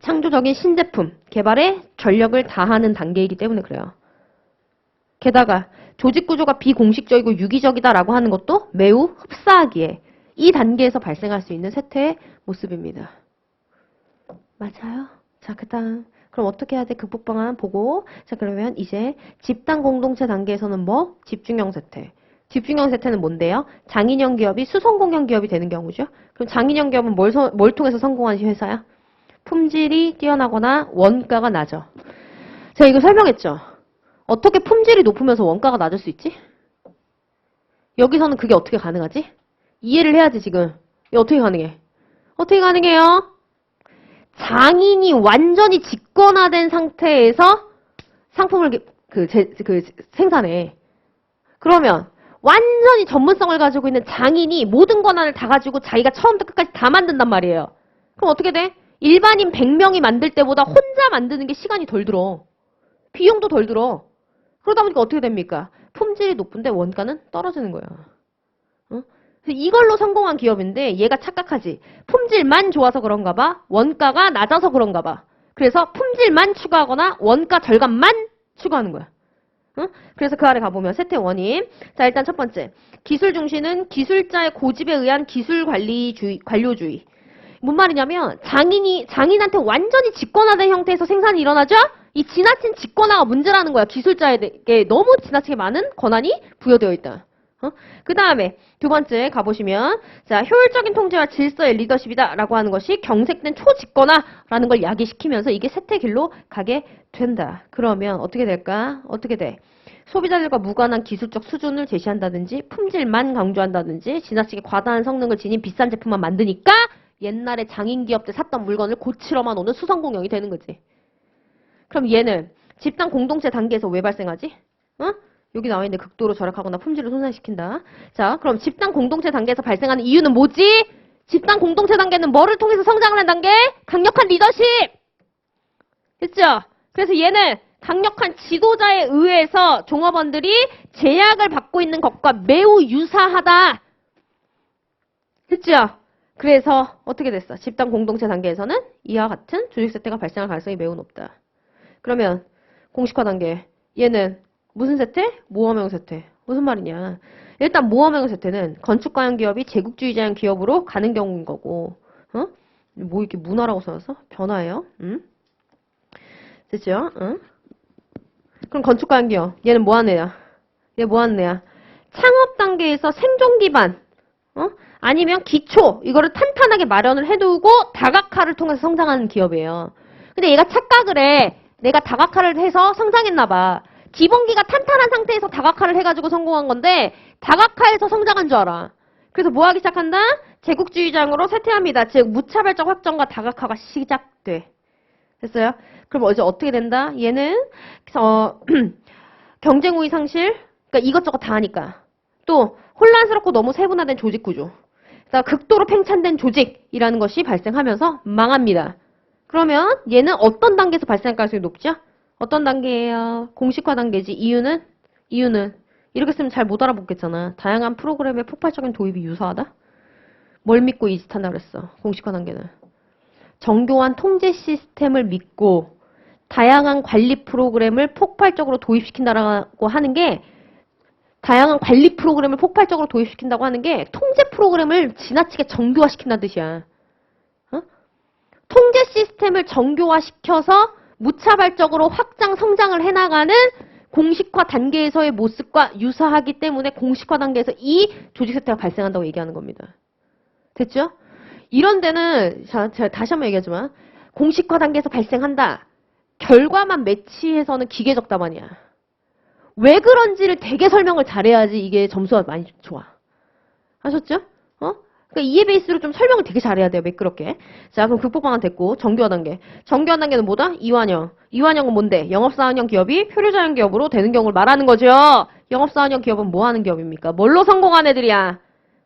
창조적인 신제품 개발에 전력을 다하는 단계이기 때문에 그래요. 게다가 조직 구조가 비공식적이고 유기적이다라고 하는 것도 매우 흡사하기에 이 단계에서 발생할 수 있는 세태의 모습입니다. 맞아요? 자, 그 다음 그럼 어떻게 해야 돼? 극복 방안 보고 자, 그러면 이제 집단 공동체 단계에서는 뭐? 집중형 세태. 집중형 세태는 뭔데요? 장인형 기업이 수성공형 기업이 되는 경우죠. 그럼 장인형 기업은 뭘 통해서 성공한 회사야? 품질이 뛰어나거나 원가가 낮아. 제가 이거 설명했죠? 어떻게 품질이 높으면서 원가가 낮을 수 있지? 여기서는 그게 어떻게 가능하지? 이해를 해야지 지금. 이게 어떻게 가능해? 어떻게 가능해요? 장인이 완전히 직권화된 상태에서 상품을 생산해. 그러면 완전히 전문성을 가지고 있는 장인이 모든 권한을 다 가지고 자기가 처음부터 끝까지 다 만든단 말이에요. 그럼 어떻게 돼? 일반인 100명이 만들 때보다 혼자 만드는 게 시간이 덜 들어. 비용도 덜 들어. 그러다 보니까 어떻게 됩니까? 품질이 높은데 원가는 떨어지는 거야. 그래서 이걸로 성공한 기업인데 얘가 착각하지. 품질만 좋아서 그런가 봐. 원가가 낮아서 그런가 봐. 그래서 품질만 추가하거나 원가 절감만 추구하는 거야. 그래서 그 아래 가보면 세태 원인. 자, 일단 첫 번째. 기술 중시는 기술자의 고집에 의한 기술 관료주의. 뭔 말이냐면 장인한테 완전히 직권화된 형태에서 생산이 일어나죠? 이 지나친 직권화가 문제라는 거야. 기술자에게 너무 지나치게 많은 권한이 부여되어 있다. 그 다음에 두 번째 가보시면 자, 효율적인 통제와 질서의 리더십이다 라고 하는 것이 경색된 초직권화라는 걸 야기시키면서 이게 세태 길로 가게 된다. 그러면 어떻게 될까? 어떻게 돼? 소비자들과 무관한 기술적 수준을 제시한다든지 품질만 강조한다든지 지나치게 과다한 성능을 지닌 비싼 제품만 만드니까 옛날에 장인 기업들 샀던 물건을 고치러만 오는 수성공형이 되는 거지. 그럼 얘는 집단 공동체 단계에서 왜 발생하지? 여기 나와 있는데 극도로 절약하거나 품질을 손상시킨다. 자, 그럼 집단 공동체 단계에서 발생하는 이유는 뭐지? 집단 공동체 단계는 뭐를 통해서 성장을 한 단계? 강력한 리더십! 됐죠? 그래서 얘는 강력한 지도자에 의해서 종업원들이 제약을 받고 있는 것과 매우 유사하다. 됐죠? 그래서 어떻게 됐어? 집단 공동체 단계에서는 이와 같은 조직 세태가 발생할 가능성이 매우 높다. 그러면 공식화 단계 얘는 무슨 세태? 모험형 세태. 무슨 말이냐? 일단 모험형 세태는 건축가형 기업이 제국주의자형 기업으로 가는 경우인 거고, 어? 뭐 이렇게 문화라고 써놨어? 변화예요? 응? 됐죠? 응? 그럼 건축가형 기업 얘는 뭐 하는 애야? 얘 뭐 하는 애야? 창업 단계에서 생존 기반, 어? 아니면 기초 이거를 탄탄하게 마련을 해두고 다각화를 통해서 성장하는 기업이에요. 근데 얘가 착각을 해. 내가 다각화를 해서 성장했나 봐. 기본기가 탄탄한 상태에서 다각화를 해가지고 성공한 건데 다각화해서 성장한 줄 알아. 그래서 뭐 하기 시작한다? 제국주의장으로 쇠퇴합니다. 즉 무차별적 확정과 다각화가 시작돼. 됐어요? 그럼 이제 어떻게 된다? 얘는 경쟁 우위 상실, 그러니까 이것저것 다 하니까. 또 혼란스럽고 너무 세분화된 조직 구조. 그러니까 극도로 팽창된 조직이라는 것이 발생하면서 망합니다. 그러면 얘는 어떤 단계에서 발생할 가능성이 높죠? 어떤 단계예요? 공식화 단계지. 이유는 이렇게 쓰면 잘 못 알아보겠잖아. 다양한 프로그램의 폭발적인 도입이 유사하다? 뭘 믿고 이 짓 한다 그랬어? 공식화 단계는. 정교한 통제 시스템을 믿고 다양한 관리 프로그램을 폭발적으로 도입시킨다라고 하는 게 다양한 관리 프로그램을 폭발적으로 도입시킨다고 하는 게 통제 프로그램을 지나치게 정교화시킨다는 뜻이야. 어? 통제 시스템을 정교화시켜서 무차별적으로 확장, 성장을 해나가는 공식화 단계에서의 모습과 유사하기 때문에 공식화 단계에서 이 조직 세태가 발생한다고 얘기하는 겁니다. 됐죠? 이런 데는 제가 다시 한번 얘기하지만 공식화 단계에서 발생한다. 결과만 매치해서는 기계적 답안이야. 왜 그런지를 되게 설명을 잘해야지 이게 점수가 많이 좋아. 아셨죠? 그러니까 이해 베이스로 좀 설명을 되게 잘해야 돼요. 매끄럽게. 자, 그럼 극복 방안 됐고 정교화 단계. 정교화 단계는 뭐다? 이완형. 이완형은 뭔데? 영업사원형 기업이 표류자형 기업으로 되는 경우를 말하는 거죠. 영업사원형 기업은 뭐 하는 기업입니까? 뭘로 성공한 애들이야?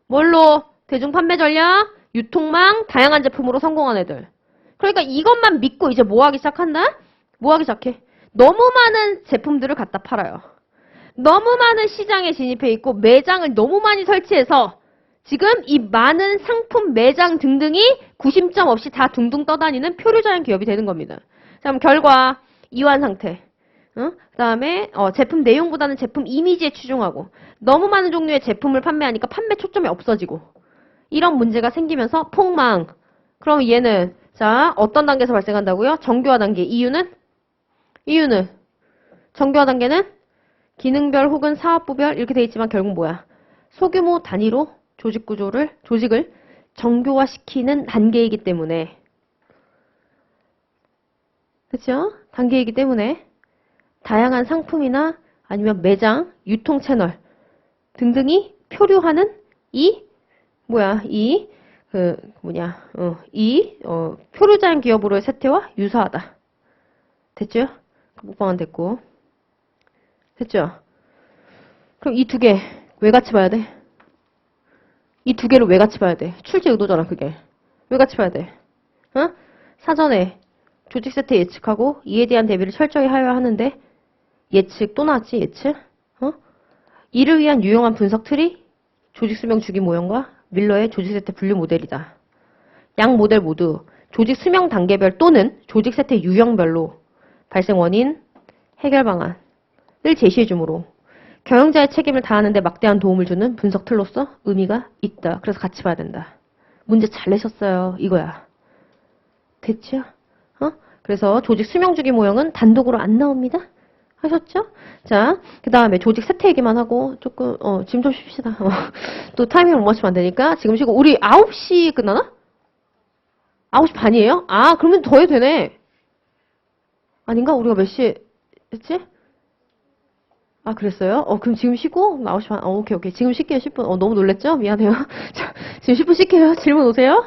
뭘로? 대중 판매 전략, 유통망, 다양한 제품으로 성공한 애들. 그러니까 이것만 믿고 이제 뭐 하기 시작한다? 뭐 하기 시작해? 너무 많은 제품들을 갖다 팔아요. 너무 많은 시장에 진입해 있고 매장을 너무 많이 설치해서 지금 이 많은 상품, 매장 등등이 구심점 없이 다 둥둥 떠다니는 표류자형 기업이 되는 겁니다. 자, 그럼 결과 이완 상태. 그 다음에 제품 내용보다는 제품 이미지에 치중하고 너무 많은 종류의 제품을 판매하니까 판매 초점이 없어지고 이런 문제가 생기면서 폭망. 그럼 얘는 자 어떤 단계에서 발생한다고요? 정교화 단계. 이유는 정교화 단계는 기능별 혹은 사업부별 이렇게 돼 있지만 결국 뭐야? 소규모 단위로 조직을 정교화시키는 단계이기 때문에 그렇죠? 단계이기 때문에 다양한 상품이나 아니면 매장, 유통 채널 등등이 표류하는 표류자형 기업으로의 세태와 유사하다. 됐죠? 극복방안 됐고. 됐죠? 그럼 이 두 개 왜 같이 봐야 돼? 이 두 개를 왜 같이 봐야 돼? 출제 의도잖아, 그게. 왜 같이 봐야 돼? 사전에 조직 세태 예측하고 이에 대한 대비를 철저히 하여야 하는데 예측 또 나왔지, 예측? 이를 위한 유용한 분석 틀이 조직 수명 주기 모형과 밀러의 조직 세태 분류 모델이다. 양 모델 모두 조직 수명 단계별 또는 조직 세태 유형별로 발생 원인, 해결 방안을 제시해 주므로 경영자의 책임을 다하는 데 막대한 도움을 주는 분석 틀로서 의미가 있다. 그래서 같이 봐야 된다. 문제 잘 내셨어요. 이거야. 됐죠? 그래서 조직 수명주기 모형은 단독으로 안 나옵니다. 하셨죠? 자, 그 다음에 조직 세태 얘기만 하고 조금 짐 좀 쉽시다. 또 타이밍을 못 맞추면 안 되니까 지금 쉬고 우리 9시 끝나나? 9시 반이에요? 아, 그러면 더 해도 되네. 아닌가? 우리가 몇 시에 했지? 아, 그랬어요? 그럼 지금 쉬고 9시 반. 오케이. 지금 쉴게요. 10분. 너무 놀랬죠? 미안해요. 자, 지금 10분 쉴게요. 질문 오세요.